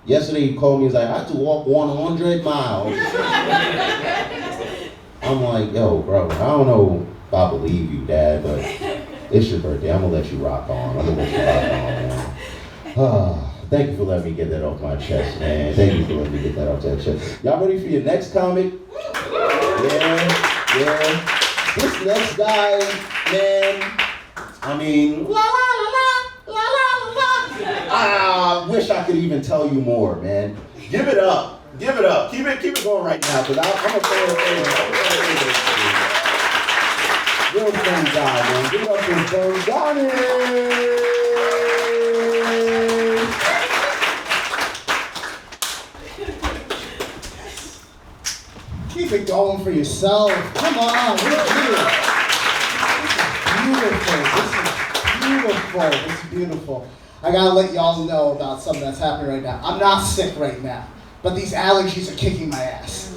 Yesterday he called me, he's like, I have to walk 100 miles. I'm like, yo, bro, I don't know if I believe you, Dad, but it's your birthday. I'm gonna let you rock on. Man. Thank you for letting me get that off my chest, man. Thank you for letting me get that off that chest. Y'all ready for your next comic? Yeah. This next guy, man, I mean, la la la la, la la la. I wish I could even tell you more, man. Give it up. Keep it going right now, because I'm a fan. Real fun guy, man. Give it up for Bongani. Keep it going for yourself. Come on, we're here. This is beautiful. I gotta let y'all know about something that's happening right now. I'm not sick right now, but these allergies are kicking my ass.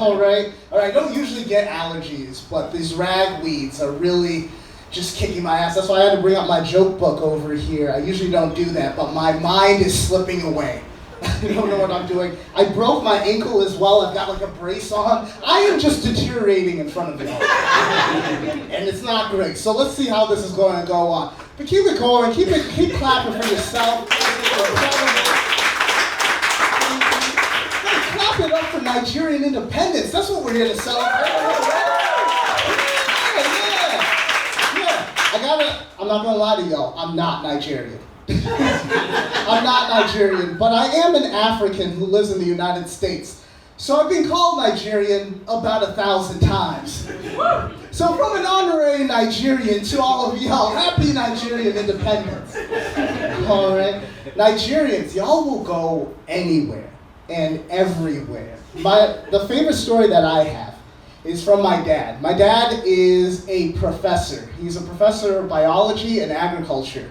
All right. I don't usually get allergies, but these ragweeds are really just kicking my ass. That's why I had to bring up my joke book over here. I usually don't do that, but my mind is slipping away. I don't know what I'm doing. I broke my ankle as well. I've got like a brace on. I am just deteriorating in front of y'all. And it's not great. So let's see how this is going to go on. But keep it going. Keep clapping for yourself. Clap it up for Nigerian independence. That's what we're here to celebrate. Yeah. I'm not gonna lie to y'all. I'm not Nigerian. I'm not Nigerian, but I am an African who lives in the United States. So I've been called Nigerian about 1,000 times. So from an honorary Nigerian to all of y'all, happy Nigerian independence. All right, Nigerians, y'all will go anywhere and everywhere. The favorite story that I have is from my dad. My dad is a professor. He's a professor of biology and agriculture.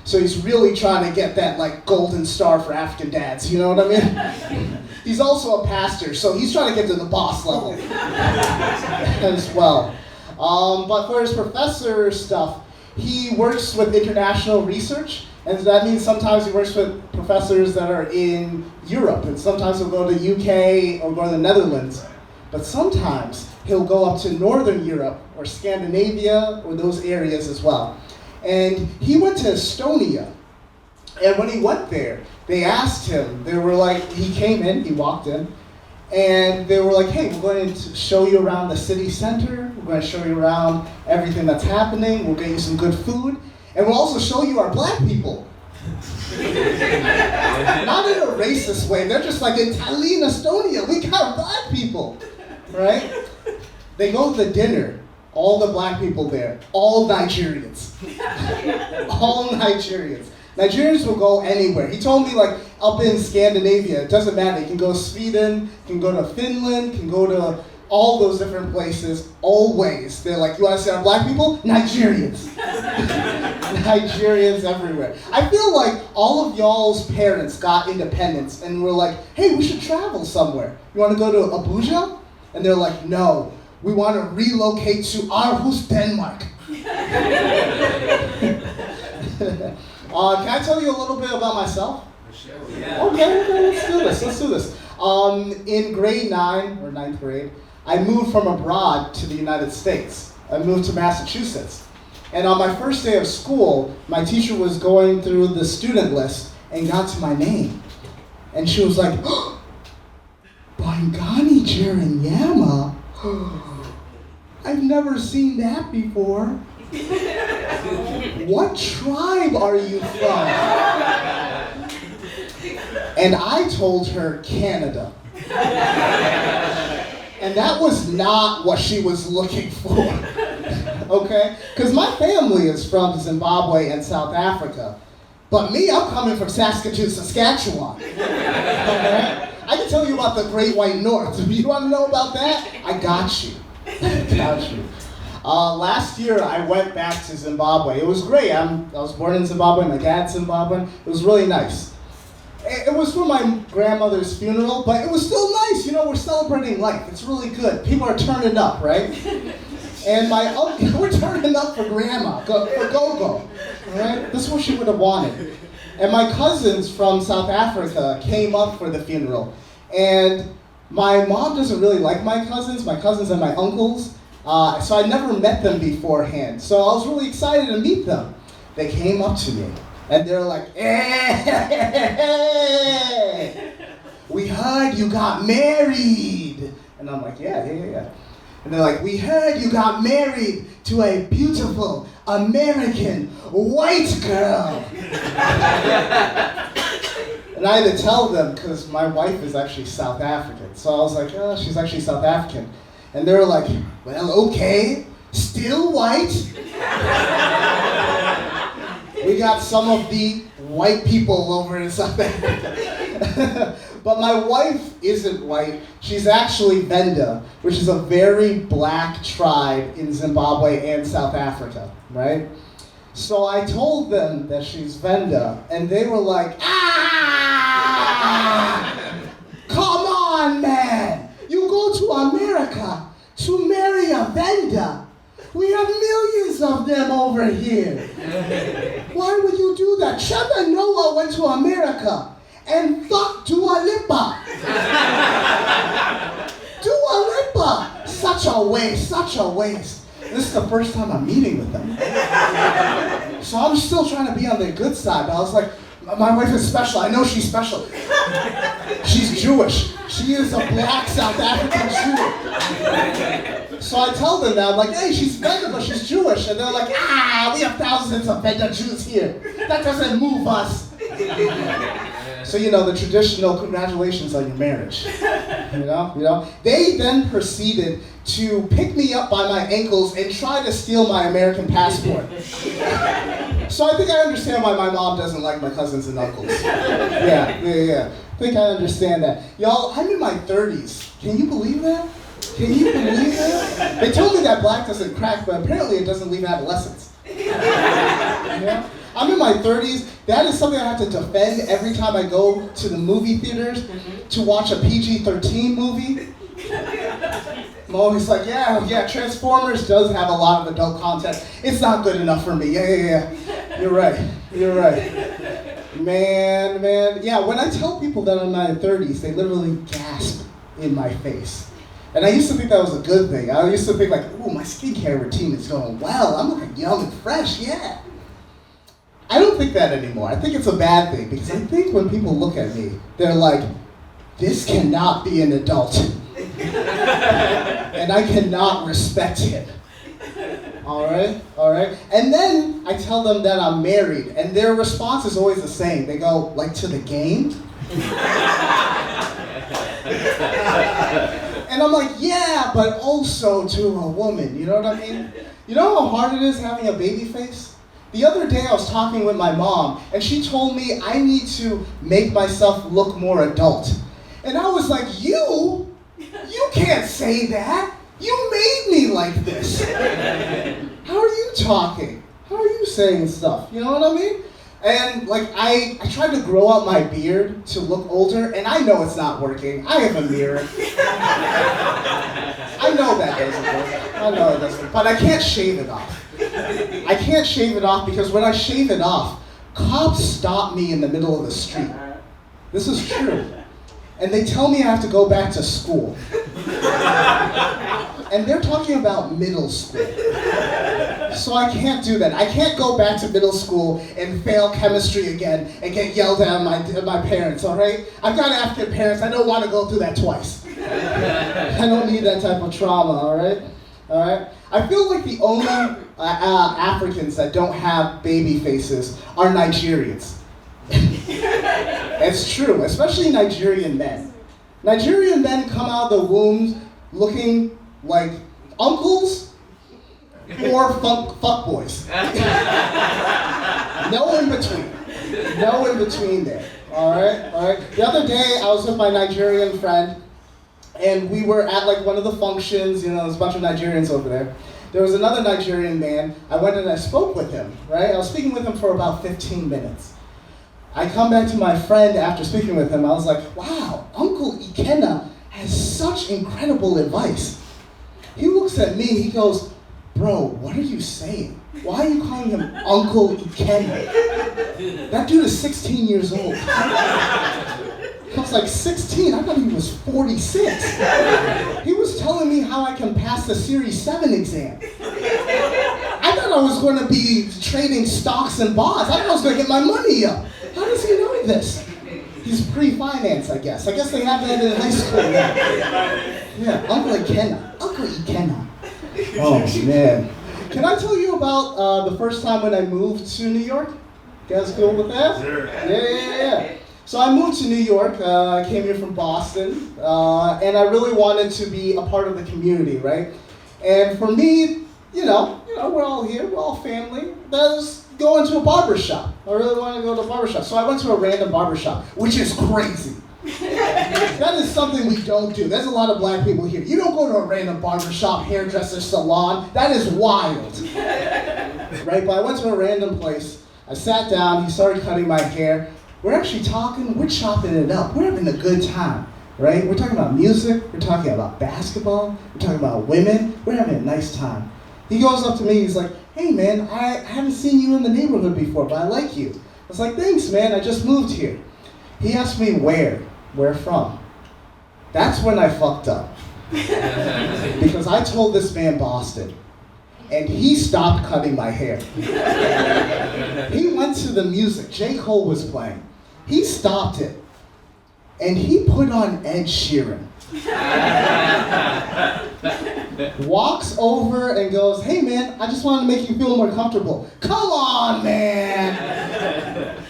So he's really trying to get that like golden star for African dads, you know what I mean? He's also a pastor, so he's trying to get to the boss level as well. But for his professor stuff, he works with international research, and that means sometimes he works with professors that are in Europe, and sometimes he'll go to the UK or go to the Netherlands. But sometimes he'll go up to Northern Europe or Scandinavia or those areas as well. And he went to Estonia, and when he went there, they asked him, they were like, he came in, he walked in, and they were like, hey, we're going to show you around the city center, we're going to show you around everything that's happening, we'll get you some good food, and we'll also show you our black people. Not in a racist way, they're just like, in Tallinn, Estonia, we got black people, right? They go to the dinner. All the black people there, all Nigerians. All Nigerians. Nigerians will go anywhere. He told me like up in Scandinavia, it doesn't matter. You can go to Sweden, can go to Finland, can go to all those different places, always. They're like, you want to see our black people? Nigerians. Nigerians everywhere. I feel like all of y'all's parents got independence and were like, hey, we should travel somewhere. You want to go to Abuja? And they're like, no. We want to relocate to Aarhus, Denmark. Can I tell you a little bit about myself? Okay, let's do this. In grade 9 or 9th grade, I moved from abroad to the United States. I moved to Massachusetts. And on my first day of school, my teacher was going through the student list and got to my name. And she was like, oh, Bongani Jerinyama? I've never seen that before. What tribe are you from? And I told her Canada. And that was not what she was looking for. Okay? Because my family is from Zimbabwe and South Africa. But me, I'm coming from Saskatoon, Saskatchewan. Okay? I can tell you about the Great White North. You want to know about that? I got you. Got you. Last year, I went back to Zimbabwe. It was great. I was born in Zimbabwe. My dad's Zimbabwean. It was really nice. It was for my grandmother's funeral, but it was still nice. You know, we're celebrating life. It's really good. People are turning up, right? And my uncle, we're turning up for grandma, for Go-Go. All right? This is what she would have wanted. And my cousins from South Africa came up for the funeral. And my mom doesn't really like my cousins and my uncles. So I never met them beforehand. So I was really excited to meet them. They came up to me. And they're like, hey, we heard you got married. And I'm like, yeah. And they're like, we heard you got married to a beautiful American white girl. And I had to tell them because my wife is actually South African. So I was like, oh, she's actually South African. And they were like, well, okay, still white. We got some of the white people over in South Africa. But my wife isn't white. She's actually Venda, which is a very black tribe in Zimbabwe and South Africa, right? So I told them that she's Venda, and they were like, come on, man. You go to America to marry a Venda. We have millions of them over here. Why would you do that? Trevor Noah went to America and fucked Dua Lipa. Dua Lipa. Such a waste. This is the first time I'm meeting with them. So I'm still trying to be on their good side. But I was like, my wife is special. I know she's special. She's Jewish. She is a black South African Jew. So I tell them that, I'm like, hey, she's Venda, but she's Jewish. And they're like, we have thousands of Venda Jews here. That doesn't move us. So, you know, the traditional congratulations on your marriage. You know? They then proceeded to pick me up by my ankles and try to steal my American passport. So I think I understand why my mom doesn't like my cousins and uncles. Yeah. I think I understand that. Y'all, I'm in my 30s. Can you believe that? They told me that black doesn't crack, but apparently it doesn't leave adolescence. Yeah? I'm in my 30s. That is something I have to defend every time I go to the movie theaters to watch a PG-13 movie. I'm always like, yeah, Transformers does have a lot of adult content. It's not good enough for me. Yeah. You're right. Man. Yeah, when I tell people that I'm in my 30s, they literally gasp in my face. And I used to think that was a good thing. I used to think like, ooh, my skincare routine is going well. I'm looking young and fresh, yeah. I don't think that anymore. I think it's a bad thing because I think when people look at me, they're like, this cannot be an adult. And I cannot respect him. All right? And then I tell them that I'm married, and their response is always the same. They go, like, to the game? And I'm like, yeah, but also to a woman, you know what I mean? You know how hard it is having a baby face? The other day I was talking with my mom, and she told me I need to make myself look more adult. And I was like, you can't say that. You made me like this. How are you talking? How are you saying stuff? You know what I mean? And like I tried to grow out my beard to look older, and I know it's not working. I have a mirror. I know that doesn't work. But I can't shave it off. Because when I shave it off, Cops stop me in the middle of the street. This is true. And they tell me I have to go back to school. And they're talking about middle school. So I can't do that. I can't go back to middle school and fail chemistry again and get yelled at by my parents, all right? I've got African parents. I don't want to go through that twice. I don't need that type of trauma, all right? All right? I feel like the only Africans that don't have baby faces are Nigerians. It's true, especially Nigerian men. Nigerian men come out of the womb looking like uncles or fuck boys. No in between. No in between there. All right, all right. The other day, I was with my Nigerian friend, and we were at like one of the functions. You know, there's a bunch of Nigerians over there. There was another Nigerian man. I went and I spoke with him. Right, I was speaking with him for about 15 minutes. I come back to my friend after speaking with him. I was like, wow, Uncle Ikenna has such incredible advice. He looks at me, he goes, bro, what are you saying? Why are you calling him Uncle Ikenna? That dude is 16 years old. I was like, 16? I thought he was 46. He was telling me how I can pass the Series 7 exam. I thought I was going to be trading stocks and bonds. I thought I was going to get my money up. How does he know this? He's pre-finance, I guess. I guess they have that in high school now. Yeah, Uncle Ikenna. Uncle Ikenna. Oh, man. Can I tell you about the first time when I moved to New York? You guys cool with that? Sure. Yeah. So I moved to New York. I came here from Boston. And I really wanted to be a part of the community, right? And for me, you know, we're all here. We're all family. Let's go into a barbershop. I really want to go to a barbershop. So I went to a random barbershop, which is crazy. That is something we don't do. There's a lot of black people here. You don't go to a random barbershop, hairdresser, salon. That is wild. Right? But I went to a random place. I sat down. He started cutting my hair. We're actually talking. We're chopping it up. We're having a good time. Right? We're talking about music. We're talking about basketball. We're talking about women. We're having a nice time. He goes up to me. He's like, hey, man, I haven't seen you in the neighborhood before, but I like you. I was like, thanks, man. I just moved here. He asked me where from. That's when I fucked up. Because I told this man Boston, and he stopped cutting my hair. He went to the music. J. Cole was playing. He stopped it, and he put on Ed Sheeran. Walks over and goes, hey man, I just wanted to make you feel more comfortable. Come on, man.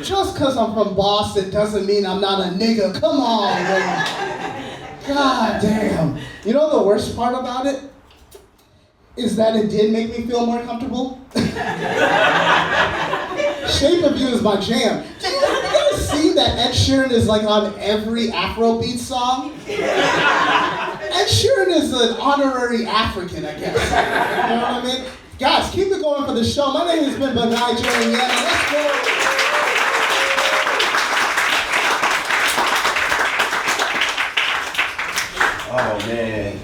Just because I'm from Boston doesn't mean I'm not a nigga. Come on, man. God damn. You know the worst part about it? Is that it did make me feel more comfortable. Shape of You is my jam. Have you guys seen that Ed Sheeran is like on every Afrobeat song? Ed Sheeran is an honorary African, I guess. You know what I mean? Guys, keep it going for the show. My name has been Bongani. Let's go. Oh, man.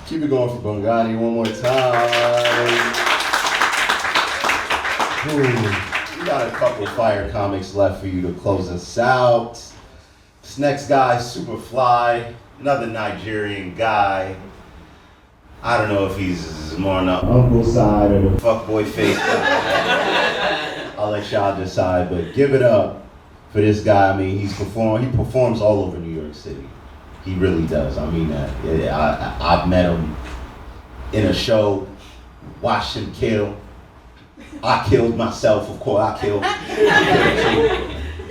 Keep it going for Bongani one more time. Ooh. We got a couple of fire comics left for you to close us out. This next guy is super fly. Another Nigerian guy. I don't know if he's more on the uncle side or the fuckboy face guy. I'll let y'all decide, but give it up for this guy. I mean, he performs all over New York City. He really does. I mean that. Yeah, I've met him in a show, watched him kill. I killed myself, of course. I killed.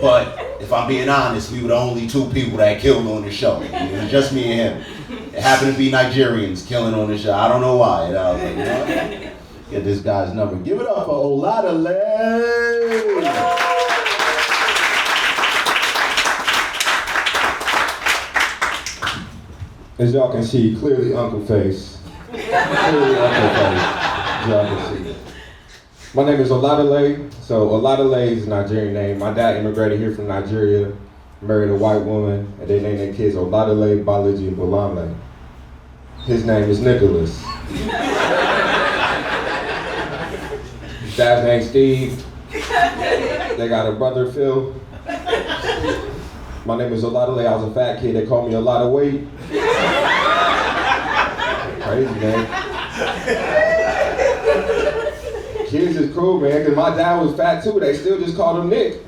But if I'm being honest, we were the only two people that killed on the show. It was just me and him. It happened to be Nigerians killing on the show. I don't know why. And I was like, you know, get this guy's number. Give it up for Oladele. As y'all can see, clearly Uncle Face. Clearly Uncle Face. As y'all can see. My name is Oladele. So Oladele is a Nigerian name. My dad immigrated here from Nigeria, married a white woman, and they named their kids Oladele, Balaji, and Bolanle. His name is Nicholas. His dad's name's Steve. They got a brother, Phil. My name is Oladele. I was a fat kid. They called me a lot of weight. Crazy, man. Kids is cool, man, because my dad was fat too. They still just called him Nick.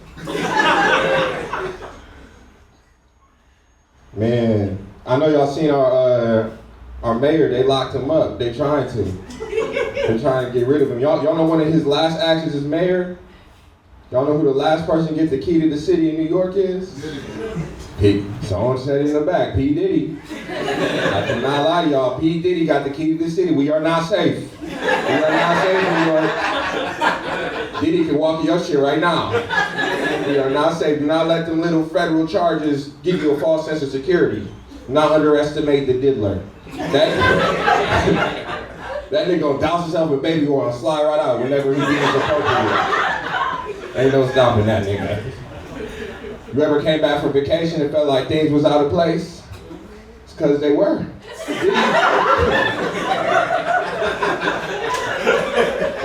Man, I know y'all seen our mayor. They locked him up. They're trying to get rid of him. Y'all know one of his last actions as mayor? Y'all know who the last person to get the key to the city of New York is? Someone said it in the back, P. Diddy. I cannot lie to y'all, P. Diddy got the key to the city. We are not safe. We are not safe in New York. Diddy can walk your shit right now. We are not safe. Do not let them little federal charges give you a false sense of security. Do not underestimate the diddler. That nigga gonna douse himself with baby oil and slide right out whenever he feels appropriate. Ain't no stopping that nigga. You ever came back from vacation and felt like things was out of place? It's because they were.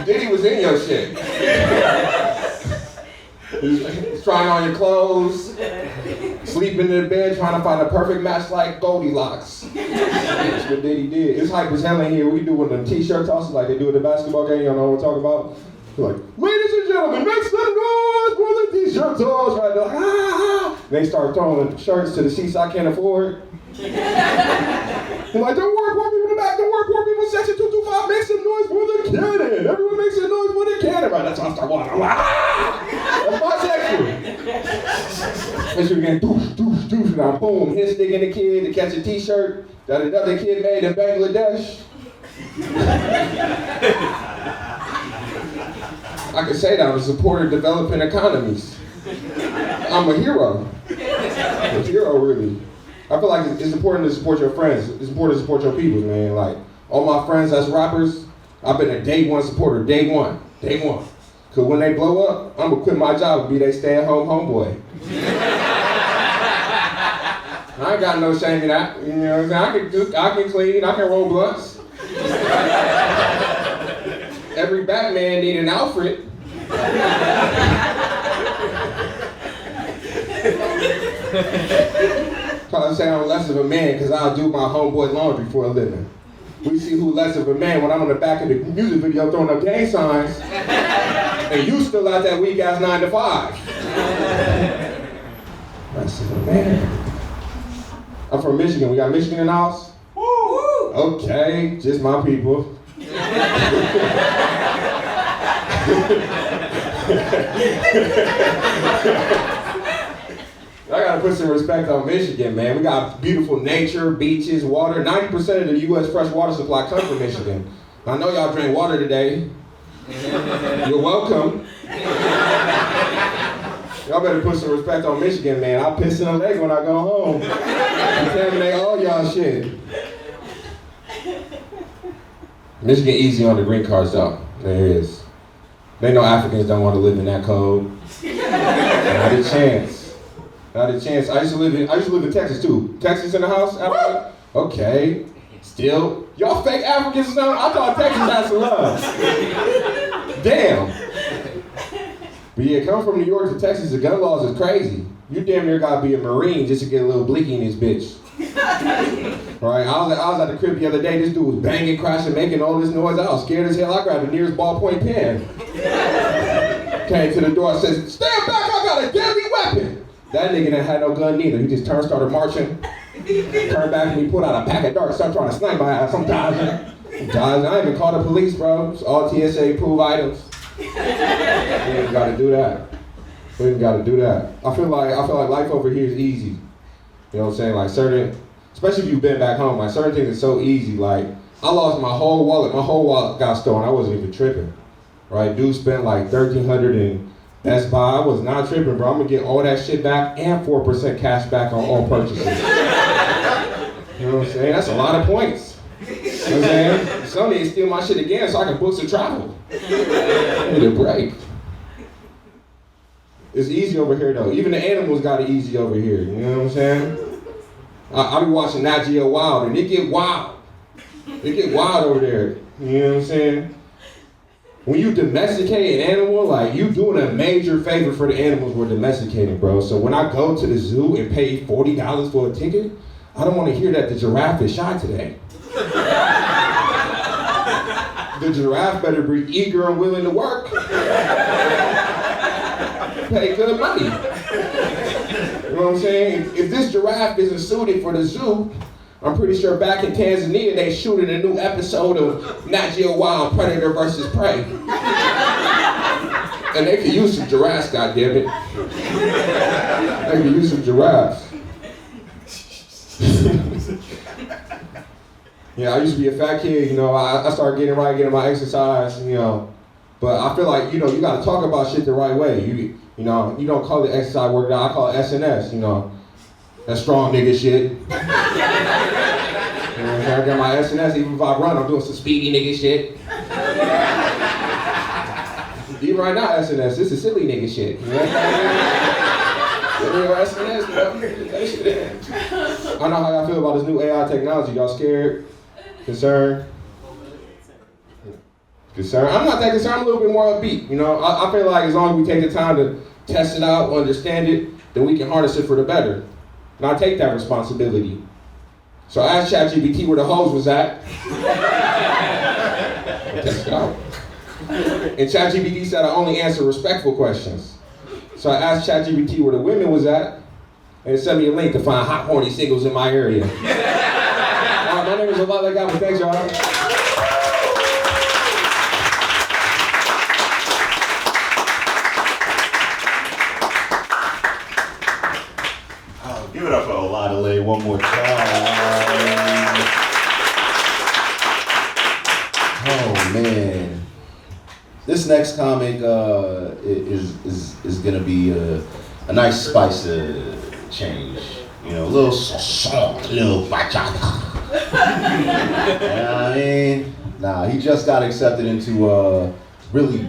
Diddy was in your shit. He's trying on your clothes, sleeping in the bed, trying to find a perfect match like Goldilocks. That's what Diddy did. It's hype as hell in here. We do one of them t-shirt tosses like they do at the basketball game. Y'all know what I'm talking about? We're like, ladies and gentlemen, make some noise for the t-shirt toss. Right? They're like, ah, ah. They start throwing shirts to the seats I can't afford. They're like, don't worry, poor people in the back, don't worry, poor people in section 225, make some noise for the cannon. Everyone makes some noise for the cannon. Right, that's how I start walking. I'm like, ah! That's my section. And so again, doof, doof, doof. Now, boom, his stick in the kid to catch a t-shirt that another kid made in Bangladesh. I can say that I'm a supporter of developing economies. I'm a hero. I'm a hero, really. I feel like it's important to support your friends. It's important to support your people, man. Like, all my friends that's rappers, I've been a day one supporter, day one. Cause when they blow up, I'm gonna quit my job and be their stay-at-home homeboy. I ain't got no shame in that. You know what I'm saying? I can clean, I can roll blunts. Every Batman need an Alfred. Probably say I'm less of a man because I'll do my homeboy laundry for a living. We see who less of a man when I'm on the back of the music video throwing up gang signs and you still out that weak ass 9 to 5. Less of a man. I'm from Michigan. We got Michigan in the house? Woo! Okay, just my people. I gotta put some respect on Michigan, man. We got beautiful nature, beaches, water. 90% of the U.S. fresh water supply comes from Michigan. I know y'all drank water today. You're welcome. Y'all better put some respect on Michigan, man. I'll piss in the lake when I go home. Contaminate all y'all shit. Michigan easy on the green cards though. There is. They know Africans don't want to live in that cold. Not a chance. Not a chance. I used to live in Texas too. Texas in the house? Okay. Still, y'all fake Africans or something? I thought Texas had some love. Damn. But yeah, coming from New York to Texas, the gun laws is crazy. You damn near gotta be a Marine just to get a little blicky in this bitch. Right? I was at the crib the other day. This dude was banging, crashing, making all this noise. I was scared as hell. I grabbed the nearest ballpoint pen. Came to the door and said, "Stand back! I got a deadly weapon." That nigga didn't have no gun neither. He just started marching. Turned back and he pulled out a pack of darts. Started trying to snipe my ass. Sometimes I ain't even called the police, bro. It's all TSA approved items. We ain't got to do that. We ain't got to do that. I feel like life over here is easy. You know what I'm saying? Like especially if you've been back home, like certain things are so easy. Like I lost my whole wallet. My whole wallet got stolen. I wasn't even tripping. Right? Dude spent like $1,300 in Best Buy. I was not tripping, bro. I'm gonna get all that shit back and 4% cash back on all purchases. You know what I'm saying? That's a lot of points. You know what I'm saying? Some need to steal my shit again so I can book some travel. I need a break. It's easy over here though. Even the animals got it easy over here. You know what I'm saying? I be watching Nat Geo Wild and it get wild. It get wild over there. You know what I'm saying? when you domesticate an animal, like you doing a major favor for the animals we're domesticating, bro. So when I go to the zoo and pay $40 for a ticket, I don't want to hear that the giraffe is shy today. The giraffe better be eager and willing to work. Pay good money. You know what I'm saying? If this giraffe isn't suited for the zoo, I'm pretty sure back in Tanzania they shooting a new episode of Nat Geo Wild Predator versus Prey. And they could use some giraffes, goddammit. They could use some giraffes. Yeah, I used to be a fat kid, you know, I started getting right, getting my exercise, you know. But I feel like, you know, you gotta talk about shit the right way. You know, you don't call it exercise workout, I call it SNS, you know. That strong nigga shit. You know, I got my SNS, even if I run, I'm doing some speedy nigga shit. Even right now, SNS, this is silly nigga shit. You know what I'm saying? SNS, bro. That shit in. I know how y'all feel about this new AI technology. Y'all scared? Concerned? Concerned? I'm not that concerned. I'm a little bit more upbeat. You know, I feel like as long as we take the time to test it out, understand it, then we can harness it for the better. And I take that responsibility. So I asked ChatGPT where the hoes was at. Test it out. And ChatGPT said I only answer respectful questions. So I asked ChatGPT where the women was at, and it sent me a link to find hot, horny singles in my area. All right, my name is Oladele Gomboa. Thanks, y'all. Give it up for Oladele one more time. Oh man, this next comic is gonna be a nice spice of change. You know, a little soft, little bachata. You know what I mean? Nah, he just got accepted into a really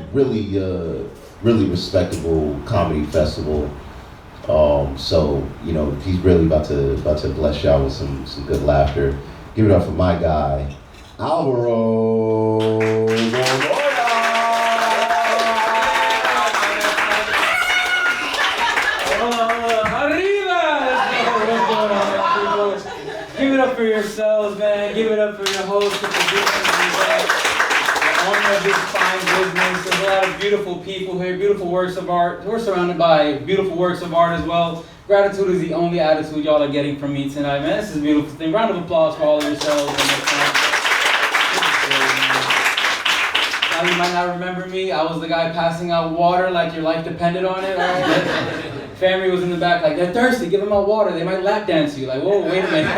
respectable comedy festival. So, you know, he's really about to bless y'all with some good laughter. Give it up for my guy, Alvaro Gomboa. Give it up for yourselves, man. Give it up for your host, the producer, the owner of this fine business. There's a lot of beautiful people here, beautiful works of art. We're surrounded by beautiful works of art as well. Gratitude is the only attitude y'all are getting from me tonight, man. This is a beautiful thing. Round of applause for all of yourselves. Now you might not remember me. I was the guy passing out water like your life depended on it. Right? Feranmi was in the back like, they're thirsty, give them out water. They might lap dance you. Like, whoa, wait a minute.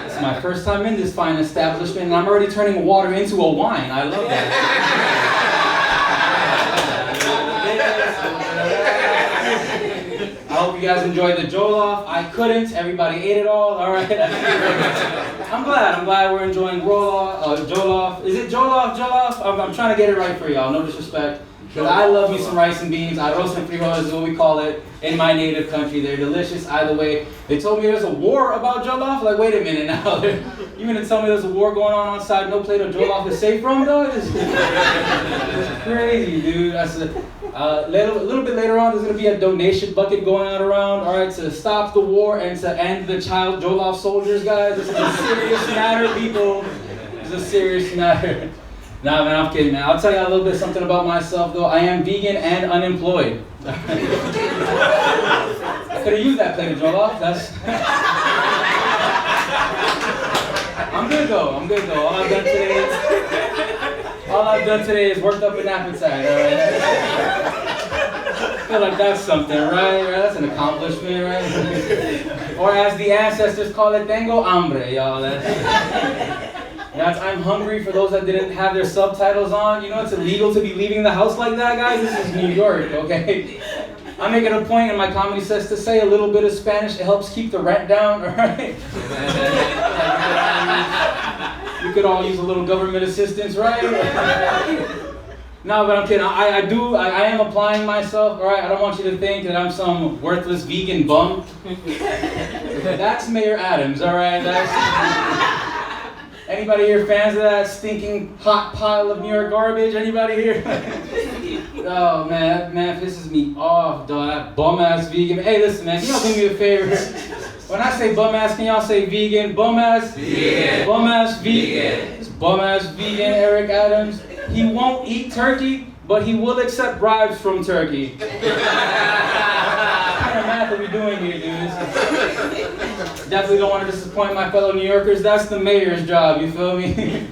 It's my first time in this fine establishment and I'm already turning water into a wine. I love that. I hope you guys enjoyed the jollof. I couldn't. Everybody ate it all. All right. I'm glad we're enjoying jollof. Is it jollof? I'm trying to get it right for y'all. No disrespect. Because I love me some rice and beans. Arroz and frijoles is what we call it in my native country. They're delicious either way. They told me there's a war about jollof. Like, wait a minute now. You mean to tell me there's a war going on outside? No plate of jollof is safe from, though? It's crazy, dude. That's a little bit later on, there's going to be a donation bucket going out around, all right, to stop the war and to end the child jollof soldiers, guys. This is a serious matter, people. It's a serious matter. Nah, man, I'm kidding, man. I'll tell you a little bit something about myself, though. I am vegan and unemployed. I could have used that plate of jollof. I'm good, though. All I've done today is worked up an appetite, all right? I feel like that's something, right? That's an accomplishment, right? Or as the ancestors call it, tengo hambre, y'all. I'm hungry. For those that didn't have their subtitles on, you know it's illegal to be leaving the house like that, guys. This is New York, okay? I make it a point in my comedy sets to say a little bit of Spanish. It helps keep the rent down, all right? You could all use a little government assistance, right? No, but I'm kidding. I am applying myself, all right? I don't want you to think that I'm some worthless vegan bum. That's Mayor Adams, all right? And Anybody here fans of that stinking hot pile of New York garbage? Anybody here? Oh man, that man pisses me off, dog. That bum ass vegan. Hey, listen, man, can y'all do me a favor? When I say bum ass, can y'all say vegan? Bum ass vegan. Bum ass vegan. This bum ass vegan, Eric Adams. He won't eat turkey, but he will accept bribes from Turkey. What kind of math are we doing here, dudes? Definitely don't want to disappoint my fellow New Yorkers. That's the mayor's job, you feel me?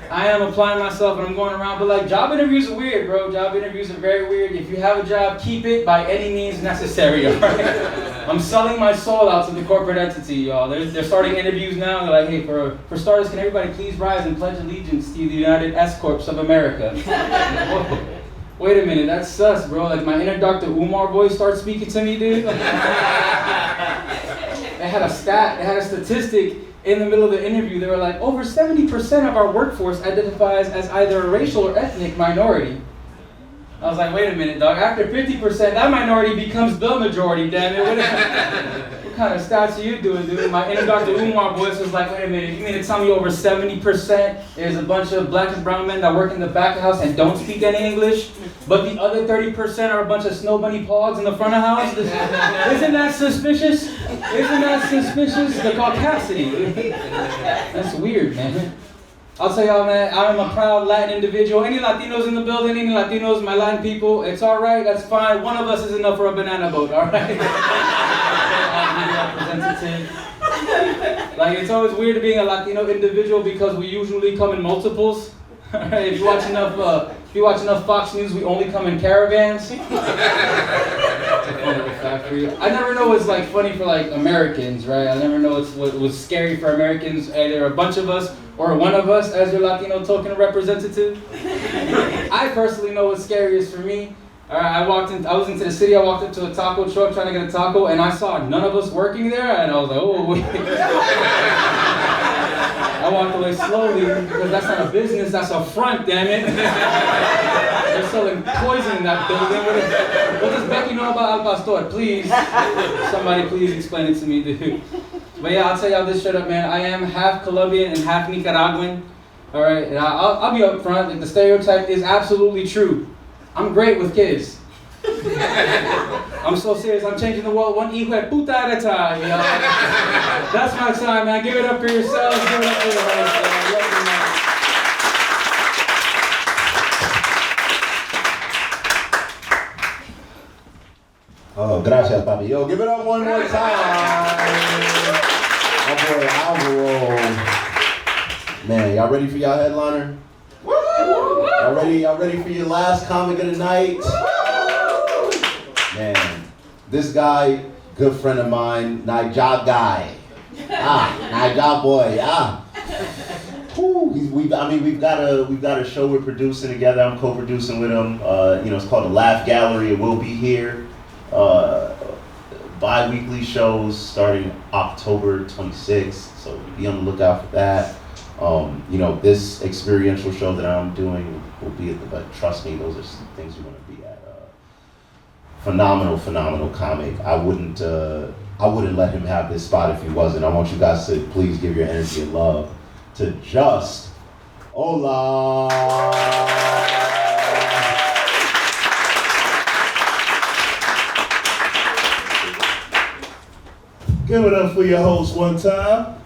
I am applying myself and I'm going around, but like job interviews are weird, bro. Job interviews are very weird. If you have a job, keep it by any means necessary, all right? I'm selling my soul out to the corporate entity, y'all. They're starting interviews now. They're like, hey, for starters, can everybody please rise and pledge allegiance to the United S Corps of America? Whoa. Wait a minute, that's sus, bro. Like my inner Dr. Umar voice starts speaking to me, dude. They had a statistic in the middle of the interview. They were like, over 70% of our workforce identifies as either a racial or ethnic minority. I was like, wait a minute, dog. After 50%, that minority becomes the majority, damn it. What kind of stats are you doing, dude? My inner Dr. Umar voice was like, wait a minute, you mean to tell me over 70% is a bunch of black and brown men that work in the back of the house and don't speak any English, but the other 30% are a bunch of snow bunny pogs in the front of the house? Isn't that suspicious? Isn't that suspicious? The caucasity. That's weird, man. I'll tell y'all, man, I'm a proud Latin individual. Any Latinos in the building, any Latinos, my Latin people, it's all right, that's fine. One of us is enough for a banana boat, all right? Representative. Like, it's always weird being a Latino individual because we usually come in multiples. If you watch enough Fox News, we only come in caravans. I never know what's like funny for like Americans, right? I never know what was scary for Americans, either a bunch of us or one of us as your Latino token representative. I personally know what's scariest for me. All right, I was into the city, I walked into a taco truck trying to get a taco, and I saw none of us working there, and I was like, oh, wait. I walked away slowly, because that's not a business, that's a front, damn it. They're selling poison in that building. What does Becky know about Al Pastor? Please, somebody please explain it to me, dude. But yeah, I'll tell y'all this straight up, man. I am half Colombian and half Nicaraguan. All right, and I'll be up front. Like, the stereotype is absolutely true. I'm great with kids. I'm so serious. I'm changing the world one hijo de puta at a time, y'all. That's my time, man. Give it up for yourselves. Give it up for your host, man. Oh, gracias, papi. Yo, give it up one more time. My boy Alvaro. Man, y'all ready for y'all headliner? Y'all ready for your last comic of the night? Man, this guy, good friend of mine, Naija guy. Naija boy, we've got a show we're producing together. I'm co-producing with him. It's called the Laugh Gallery. It will be here. Bi-weekly shows starting October 26th. So be on the lookout for that. This experiential show that I'm doing will be at but trust me, those are some things you're going to be at. Phenomenal comic. I wouldn't let him have this spot if he wasn't. I want you guys to please give your energy and love to Just Ola. Give it up for your host one time.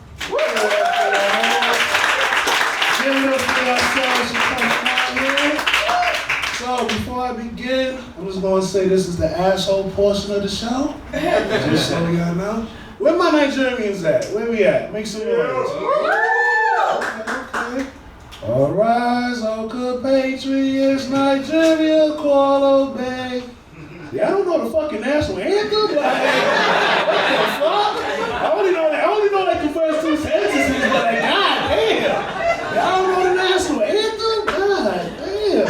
So before I begin, I'm just going to say this is the asshole portion of the show. Just so y'all know. Where my Nigerians at? Where we at? Make some noise. Okay. All rise, all good patriots, Nigeria, call obey. Yeah, I don't know the fucking national anthem. Like, what the fuck? I only know like the first two sentences, but like, god damn. Y'all don't know the national anthem? God damn.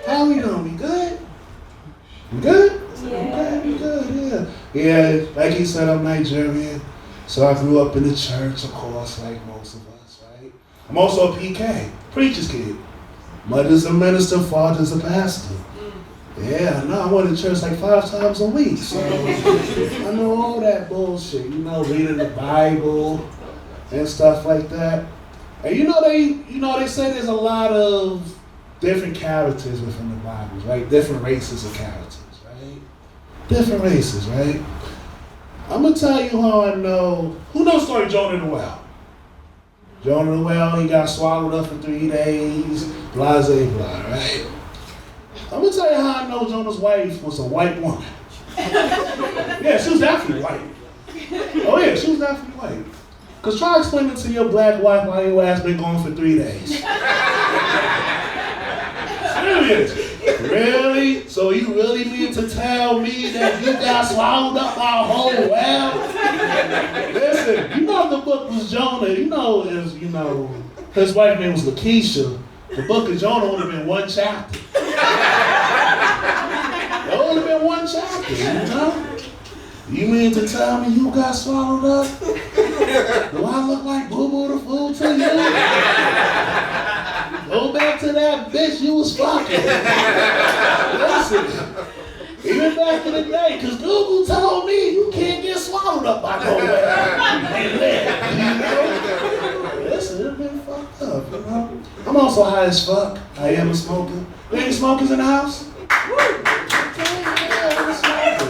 How we doing? We good? We good? Yeah. We good, yeah. Yeah, like he said, I'm Nigerian. So I grew up in the church, of course, like most of us, right? I'm also a PK, preacher's kid. Mother's a minister, father's a pastor. Yeah, no, I went to church like 5 times a week, so I know all that bullshit, reading the Bible and stuff like that. And they say there's a lot of different characters within the Bibles, right? Different races of characters, right? Different races, right? I'm gonna tell you how I know. Who knows the story of Jonah the Whale? Jonah the Whale, he got swallowed up for 3 days, blah, blah, blah, right? I'm gonna tell you how I know Jonah's wife was a white woman. Yeah, she was definitely white. Oh yeah, she was definitely white. Cause try explaining to your black wife why your ass been gone for 3 days. Serious? Really? So you really mean to tell me that you got swallowed up by a whole whale? Listen, you know if the book was Jonah, his wife's name was Lakeisha, the book of Jonah would have been 1 chapter. It would have been 1 chapter, you know? You mean to tell me you got swallowed up? Do I look like Boo Boo the Fool to you? Go back to that bitch you was fucking. Listen, even back in the day, because Google told me you can't get swallowed up by no whale. You know? Listen, it's been fucked up, you know? I'm also high as fuck. I am a smoker. Any smokers in the house?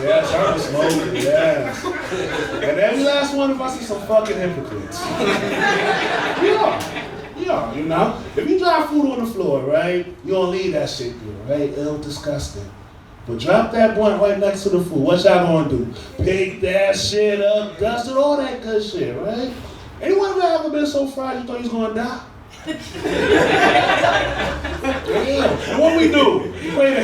Yes, I'm a smoker, yes. And every last one of us is some fucking hypocrites. Yeah, you know? If you drop food on the floor, right, you don't leave that shit there, right? Ill, disgusting. But drop that blunt right next to the food. What y'all gonna do? Pick that shit up, dust it, all that good shit, right? Anyone ever been so fried you thought you was gonna die? Yeah. And what we do? We pray the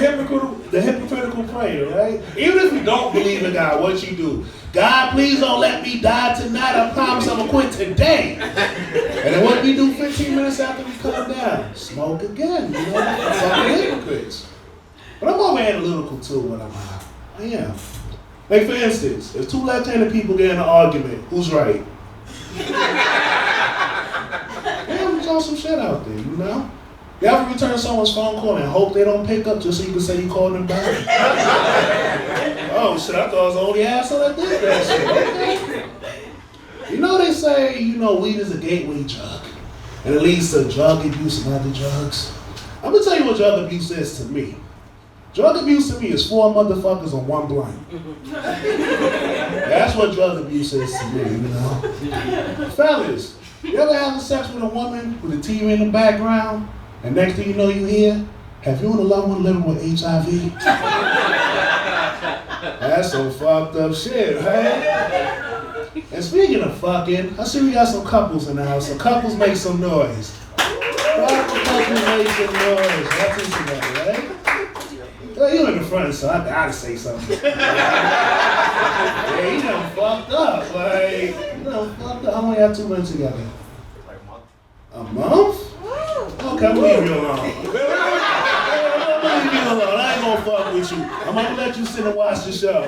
hypocritical prayer, right? Even if you don't believe in God, what you do? God, please don't let me die tonight. I promise I'm gonna quit today. And then what we do 15 minutes after we come down? Smoke again, you know? Fucking hypocrites. But I'm more analytical too when I'm high. I am. Like for instance, if 2 left-handed people get in an argument, who's right? Yeah, we throw some shit out there, you know? You ever return someone's phone call and hope they don't pick up just so you can say you called them back? Oh shit, I thought I was the only asshole that did that shit. Okay. You know they say, weed is a gateway drug. And it leads to drug abuse and other drugs. I'm gonna tell you what drug abuse is to me. Drug abuse to me is 4 motherfuckers on 1 blunt. That's what drug abuse is to me, you know? Fellas, you ever having sex with a woman with a TV in the background, and next thing you know you hear, have you and a loved one living with HIV? That's some fucked up shit, right? And speaking of fucking, I see we got some couples in the house, so couples make some noise. Couples make some noise. That's it together, right? Well, you in the front, so I gotta say something. Yeah, you done fucked up. Like, you done fucked up. How long y'all 2 been together? Like a month. A month? Okay, I'm leaving you alone. I'm leaving you alone. I ain't gonna fuck with you. I'm gonna let you sit and watch the show.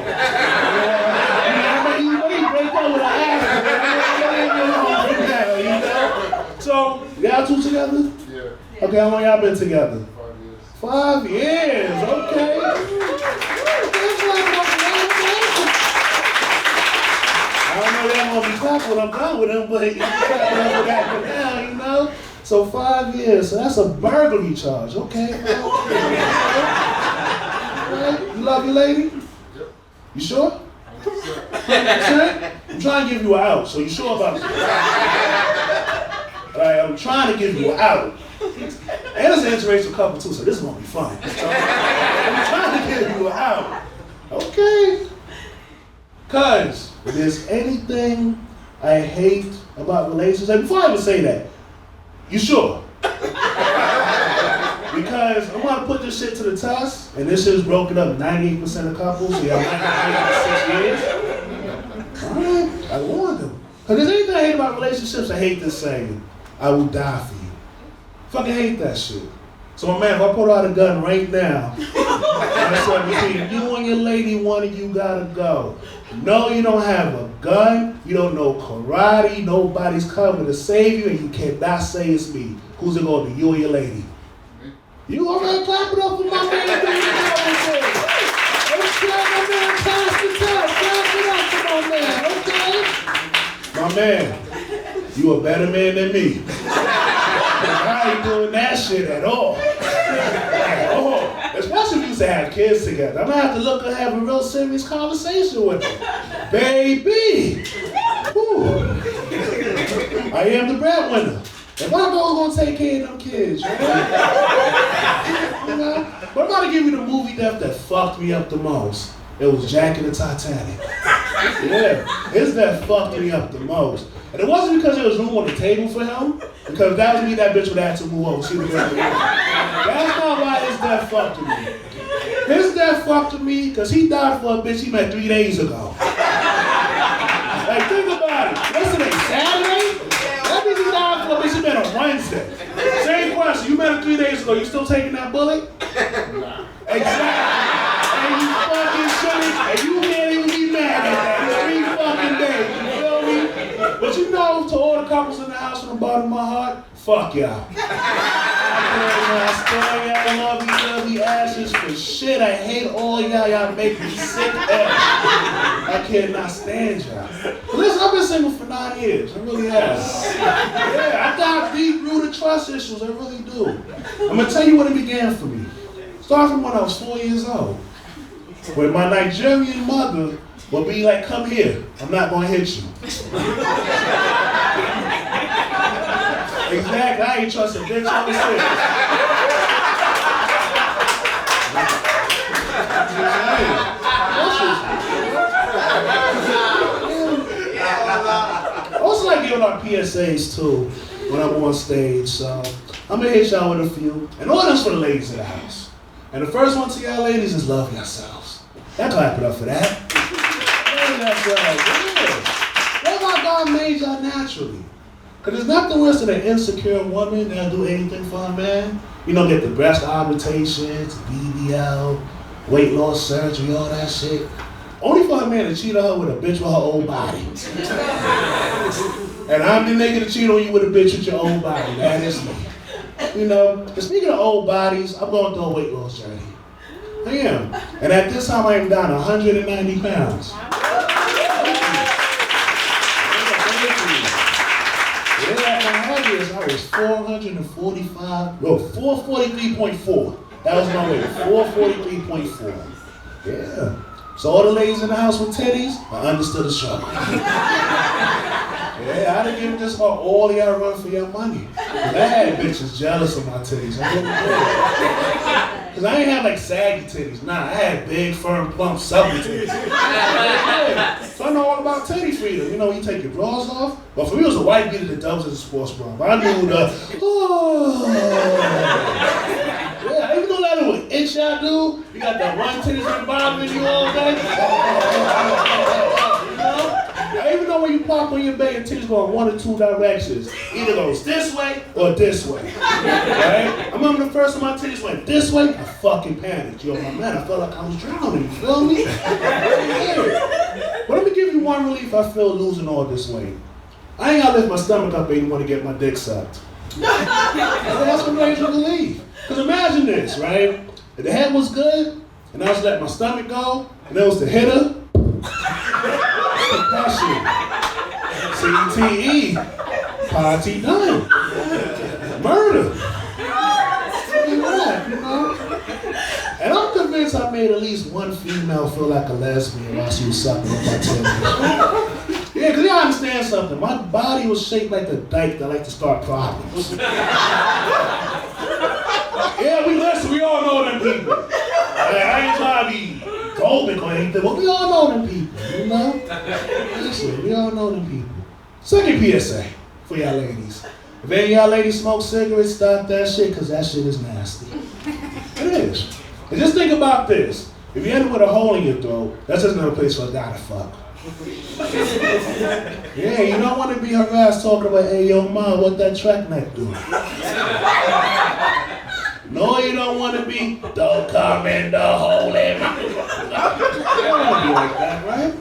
You break out with an ass. I'm leaving you alone for now, you know? So, y'all 2 together? Yeah. Okay, how long y'all been together? 5 years, okay. I don't know if y'all gonna be clapping when I'm done with him, but you can clap for that for now, you know? So 5 years, so that's a burglary charge, okay? Right? You love your lady? Yep. You sure? Sure. I'm trying to give you an out, so you sure about this? Alright, I'm trying to give you an out. And it's an interracial couple too, so this is gonna be fun. So, I'm trying to get you out. Okay. Cause if there's anything I hate about relationships, before I even say that, you sure? Because I'm gonna put this shit to the test, and this shit is broken up 98% of couples, so y'all might have 6 years. Alright, I warned them. Cause there's anything I hate about relationships, I hate this saying, I will die for you. Fucking hate that shit. So my man, if I pull out a gun right now, I said between you and your lady, one of you gotta go. No, you don't have a gun, you don't know karate, nobody's coming to save you, and you cannot say it's me. Who's it gonna be, you or your lady? You already clap it up for my man doing the Let's clap my man, pass the time, clap it up for my man, okay? My man, you a better man than me. I ain't doing that shit at all. At all. Especially if we used to have kids together. I'm gonna have to look and have a real serious conversation with them. Baby! Whew. I am the breadwinner. And my girl's gonna take care of them kids, right? You know? But I'm about to give you the movie that fucked me up the most. It was Jack and the Titanic. Yeah, it's that fucked me up the most. And it wasn't because there was room on the table for him, because that was me, that bitch would have to move over. She would have That's not why his death fucked with me. His death fucked with me because he died for a bitch he met 3 days ago. Like, think about it. Yesterday, Saturday? That bitch he died for a bitch he met on Wednesday. Same question, you met her 3 days ago, you still taking that bullet? Nah. Exactly. And you fucking shouldn't, and you can't even be mad at that. It's 3 fucking days, you feel me? But you know, to all the couples in the house from the bottom of my heart, fuck y'all. I love you, ugly asses for shit. I hate all y'all. Y'all make me sick. I cannot stand y'all. But listen, I've been single for 9 years. I really have. Yeah, I got deep-rooted trust issues. I really do. I'm gonna tell you when it began for me. Started from when I was 4 years old. When my Nigerian mother would be like, come here, I'm not gonna hit you. Exactly, I ain't trust a bitch on the street. I also like giving out PSAs too when I'm on stage, so I'm gonna hit y'all with a few. And all this for the ladies in the house. And the first one to y'all ladies is love yourselves. Y'all clap it up for that. Love yourselves, yeah. That's why God made y'all naturally. Because there's nothing worse than an insecure woman that'll do anything for a man. You know, get the breast augmentations, BBL, weight loss surgery, all that shit. Only for a man to cheat on her with a bitch with her old body. And I'm the nigga to cheat on you with a bitch with your old body. That is me. You know, and speaking of old bodies, I'm going through a weight loss journey. I am. And at this time, I am down 190 pounds. I was 443.4. That was my weight, 443.4. Yeah. So all the ladies in the house with titties, I understood the struggle. Yeah, I'd have given this for all y'all run for your money. Cause I had bitches jealous of my titties. I really did. Cause I ain't have like saggy titties. Nah, I had big, firm, plump, supple titties. Yeah. So I know all about titty freedom. You know, you take your drawers off. But for me, it was a white beater that doubles as a sports bra. But I knew the, yeah, even though that was itch I do, you got that one titties that bothering you all day. You know? I even know when you pop on your bed, your titties go in one or two directions. Either goes this way or this way. Right? I remember the first time my titties went this way, I fucking panicked. Yo, my man, I felt like I was drowning. You feel me? But let me give you one relief I feel losing all this weight. I ain't gotta lift my stomach up anymore to get my dick sucked. That's a major relief. Because imagine this, right? If the head was good, and I was letting my stomach go, and there was the hitter, concussion, CTE, party done, murder. You know? And I'm convinced I made at least one female feel like a lesbian while she was sucking up my titties. Yeah, because y'all understand something. My body was shaped like a dyke that like to start problems. Yeah, we all know them people. I ain't trying to be golden or anything, but we all know them people, you know? Listen, we all know them people. Second PSA for y'all ladies. If any of y'all ladies smoke cigarettes, stop that shit, because that shit is nasty. It is. And just think about this. If you end up with a hole in your throat, that's just another place for a guy to fuck. Yeah, you don't want to be harassed talking about, hey, yo, ma, what that track neck do? No, you don't want to be, don't come in the hole in my... You don't want to be like that, right?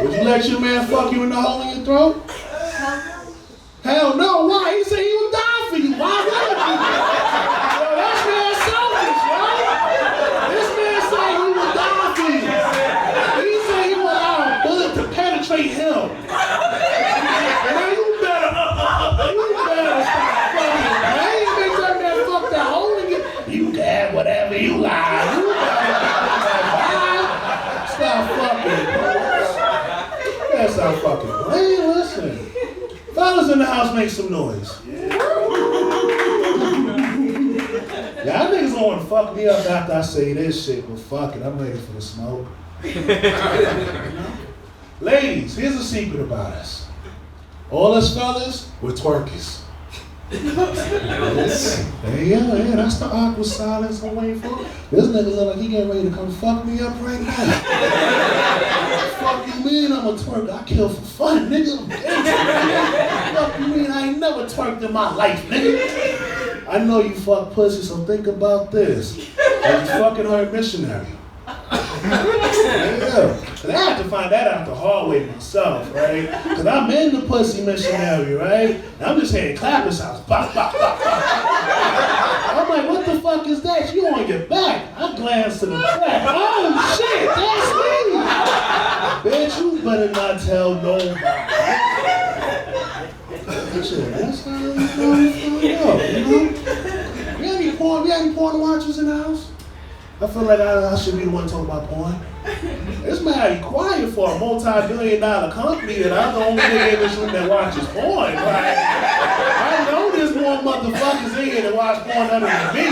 Would you let your man fuck you in the hole in your throat? Hell no, why? He said he would die for you. Why would you? Yo, that man's selfish, right? This man said he would die for you. He said he would allow a bullet to penetrate him. Man, you better stop fucking, right? make some noise. Y'all niggas don't want to fuck me up after I say this shit, but fuck it, I'm ready for the smoke. Ladies, here's a secret about us. All us fellas, we're twerkers. Yeah, that's the awkward silence I'm waiting for. This nigga look like he getting ready to come fuck me up right now. Fuck you mean I'm a twerker? I kill for fun, nigga. Fuck you mean I ain't never twerked in my life, nigga. I know you fuck pussy, so think about this. I'm fucking her missionary. Yeah. And I had to find that out the hard way myself, right? Because I'm in the pussy missionary, right? And I'm just hearing clapping sounds. Bop, bop, bop, bop. I'm like, what the fuck is that? You on your back. I glanced to the back. Oh, shit, that's me. Bitch, you better not tell nobody. Shit, that's how you know, you know? We got any porn watchers in the house? I feel like I should be the one talking about porn. This man quiet for a multi-billion-dollar company and I'm the only nigga in this room that watches porn. Like, I know there's more motherfuckers in here that watch porn other than me.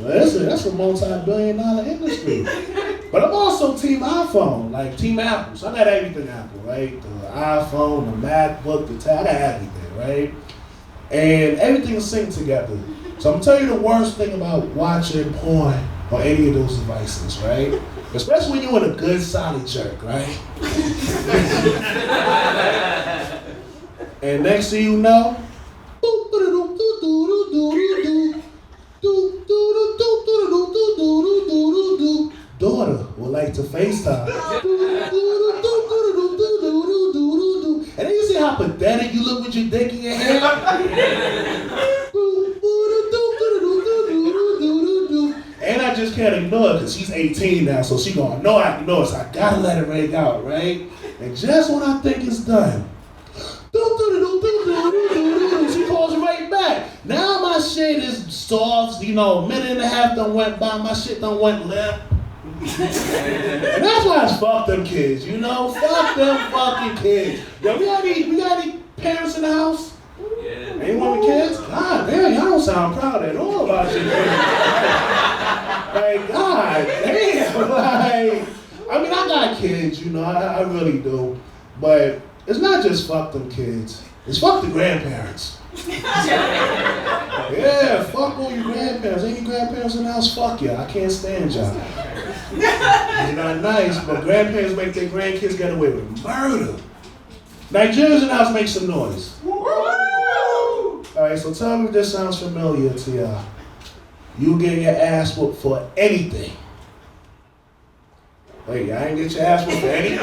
Like, listen, that's a multi-billion-dollar industry. But I'm also team iPhone, like team Apple. So I got everything Apple, right? The iPhone, the MacBook, the tab, I got everything, right? And everything is synced together. So I'm gonna tell you the worst thing about watching porn on any of those devices, right? Especially when you're in a good solid jerk, right? And next thing you know, daughter would like to FaceTime. And then you see how pathetic you look with your dick in your hand? And I just can't ignore it because she's 18 now, so she gonna know I ignore it, so I gotta let it ring out, right? And just when I think it's done, she calls right back. Now my shit is soft, you know, a minute and a half done went by, my shit done went left. And that's why it's fuck them kids, you know? Fuck them fucking kids. Yo, we got any parents in the house? Yeah. Anyone with kids? God damn, y'all don't sound proud at all about your kids. Like, God damn, like, I mean, I got kids, you know, I really do. But it's not just fuck them kids. It's fuck the grandparents. Yeah, fuck all your grandparents. Any grandparents in the house? Fuck y'all. I can't stand y'all. You're not nice, but grandparents make their grandkids get away with murder. Nigerians in the house, make some noise. Alright, so tell me if this sounds familiar to y'all. You get your ass whooped for anything. Wait, y'all ain't get your ass whooped for anything?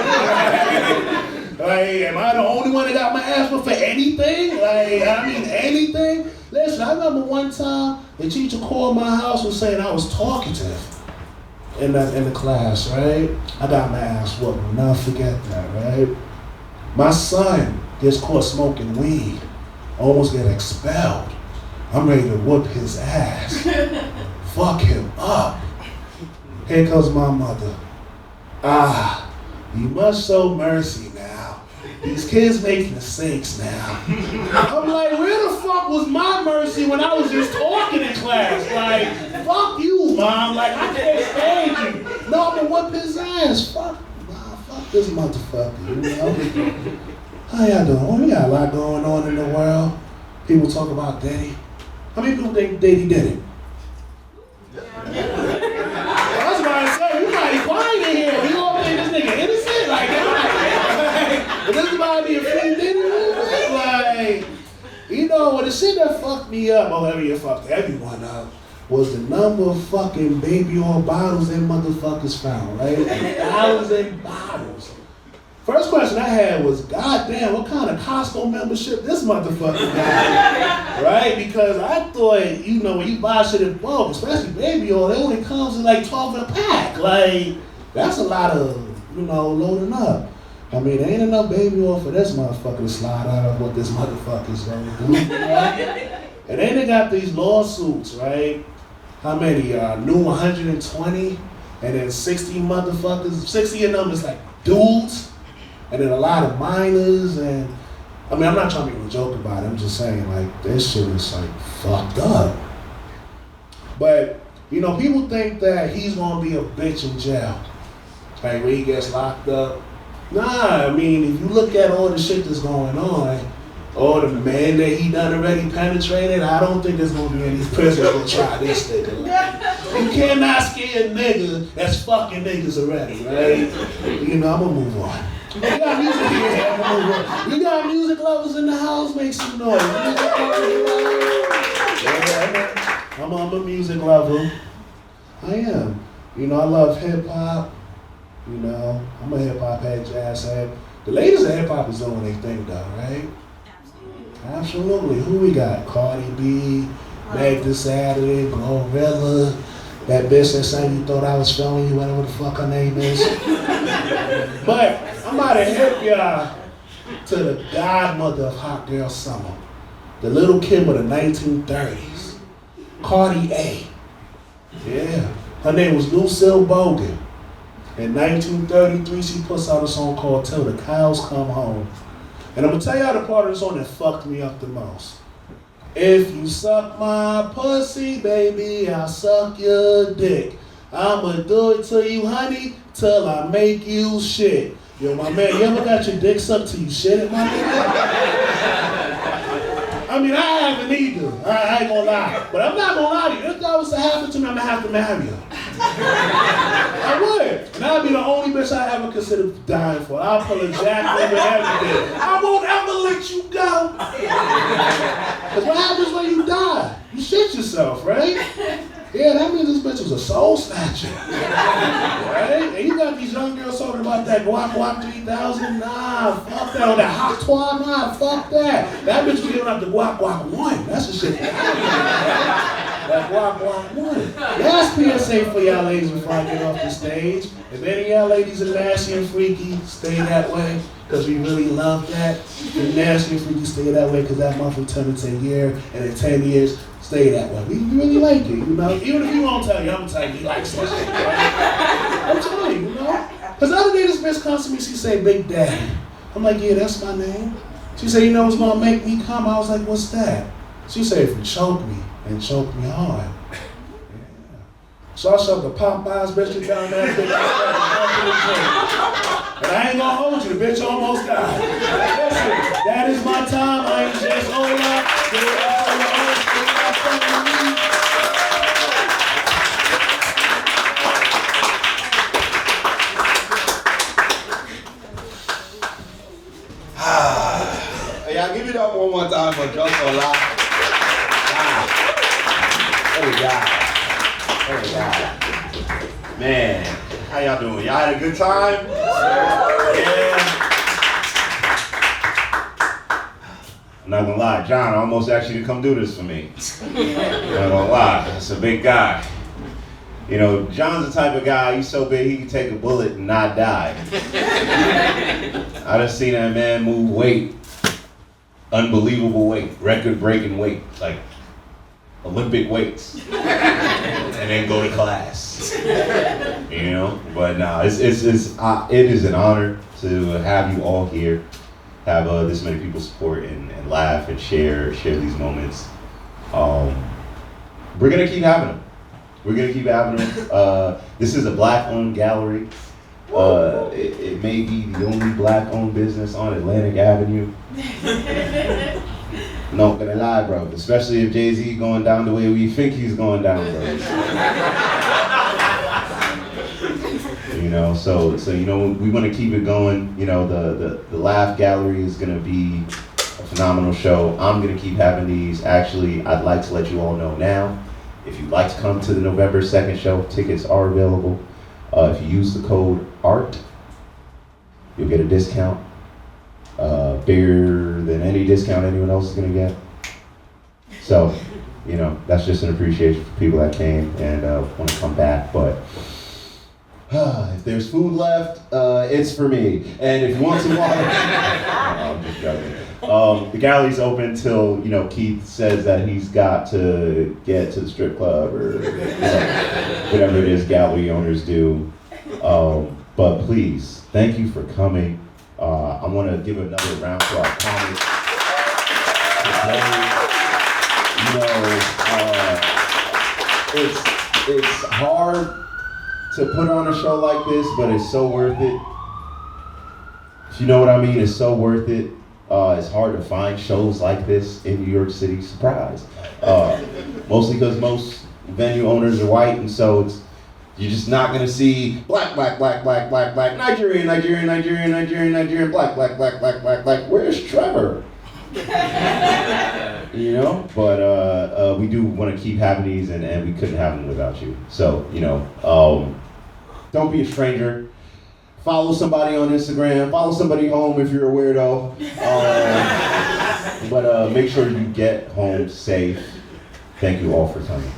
Like, am I the only one that got my ass whooped for anything? Like, I mean anything? Listen, I remember one time the teacher called my house and saying I was talkative in the class, right? I got my ass whooped. I'll never forget that, right? My son gets caught smoking weed, almost get expelled. I'm ready to whoop his ass. Fuck him up. Here comes my mother. Ah, you must show mercy now. These kids make mistakes now. I'm like, where the fuck was my mercy when I was just talking in class? Like, fuck you, Mom. Like, I can't stand you. No, I'm gonna whoop his ass. Fuck this motherfucker, you know? How y'all doing? We got a lot going on in the world. People talk about Diddy. How many people think Diddy did it? That's why I said, you might be quiet in here. We all think this nigga innocent? Like, but this is about to be a free Diddy movement? Like, you know, the shit that fucked me up, or whatever you fucked everyone up, was the number of fucking baby oil bottles them motherfuckers found, right? 1,000 bottles. First question I had was, goddamn, what kind of Costco membership this motherfucker got, right? Because I thought, you know, when you buy shit in bulk, especially baby oil, it only comes in like 12 in a pack. Like, that's a lot of, you know, loading up. I mean, there ain't enough baby oil for this motherfucker to slide out of what this motherfucker's gonna do. Right? And then they got these lawsuits, right? How many? New 120, and then 60 motherfuckers. 60 of them is like dudes, and then a lot of minors, and I mean, I'm not trying to make a joke about it. I'm just saying, like, this shit is, like, fucked up. But, you know, people think that he's gonna be a bitch in jail. Like, when he gets locked up. Nah, I mean, if you look at all the shit that's going on, all the men that he done already penetrated, I don't think there's gonna be any prisoners gonna try this nigga. You cannot scare a nigga that's fucking niggas already, right? You know, I'm gonna move on. We got music here, I'm gonna move on. We got music lovers in the house, make some noise. Yeah, I'm a music lover. I am. You know, I love hip hop. You know, I'm a hip hop head, jazz head. The ladies of hip hop is doing their thing though, right? Absolutely. Who we got? Cardi B, Meg Thee Saturday, Glorilla, that bitch that sang You Thought I Was Feeling You, whatever the fuck her name is. But I'm about to hip y'all to the godmother of Hot Girl Summer, the Little Kim of the 1930s, Cardi A. Yeah, her name was Lucille Bogan. In 1933, she puts out a song called Till the Cows Come Home. And I'm gonna tell y'all the part of the song that fucked me up the most. If you suck my pussy, baby, I'll suck your dick. I'ma do it to you, honey, till I make you shit. Yo, my man, you ever got your dick sucked till you shit it, my nigga? I mean, I haven't either. I ain't gonna lie. But I'm not gonna lie to you. If that was to happen to me, I'm gonna have to marry her. I would. And I'd be the only bitch I ever considered dying for. I'll pull a Jacqueline and everything. I won't ever let you go. Because what happens when you die? You shit yourself, right? Yeah, that means this bitch was a soul snatcher. Right? And you got these young girls talking about that guac guac 3000. Nah, fuck that. Or that hot twat. Nah, fuck that. That bitch was giving up the guac guac 1. That's the shit that guac guac 1. Last PSA for y'all ladies before I get off the stage. If any of y'all ladies are nasty and freaky, stay that way. Because we really love that. If you're nasty and freaky, stay that way. Because that month will turn into a year. And in 10 years, stay that way. We really like it, you know? Even if you won't tell you, I'm going to tell you he likes that shit, right? I'm telling you, you know? Because the other day this bitch comes to me, she say, Big Daddy. I'm like, yeah, that's my name. She said, you know what's going to make me come? I was like, what's that? She said, if you choke me, and choke me hard. Yeah. So I shoved the Popeyes biscuit down that bitch. And I ain't gonna hold you, the bitch almost died. Listen, that is my time. I ain't just Ola. Hey, I'll give it up one more time for Just Ola. There we go. Man, how y'all doing? Y'all had a good time? Yeah. I'm not gonna lie, John almost asked you to come do this for me. I'm not gonna lie, that's a big guy. You know, John's the type of guy, he's so big he can take a bullet and not die. I done seen that man move weight, unbelievable weight, record-breaking weight, like Olympic weights, and then go to class. You know, but no, it is an honor to have you all here, have this many people support and laugh and share these moments. We're gonna keep having them. We're gonna keep having them. This is a Black-owned gallery. It may be the only Black-owned business on Atlantic Avenue. No, gonna lie, bro. Especially if Jay-Z going down the way we think he's going down, bro. You know, so you know, we want to keep it going. You know, the Laugh Gallery is gonna be a phenomenal show. I'm gonna keep having these. Actually, I'd like to let you all know now. If you'd like to come to the November 2nd show, tickets are available. If you use the code ART, you'll get a discount. Bigger than any discount anyone else is gonna get. So, you know, that's just an appreciation for people that came and want to come back. But if there's food left, it's for me. And if you want some water, I'm just joking. The gallery's open till, you know, Keith says that he's got to get to the strip club or whatever it is gallery owners do. But please, thank you for coming. I want to give another round to our comics. It's hard to put on a show like this, but it's so worth it. If you know what I mean, it's so worth it. It's hard to find shows like this in New York City. Surprise. Mostly because most venue owners are white, and so you're just not gonna see black, Nigerian, black. Where's Trevor? You know, but we do want to keep having these, and we couldn't have them without you. So, don't be a stranger. Follow somebody on Instagram. Follow somebody home if you're a weirdo. But make sure you get home safe. Thank you all for coming.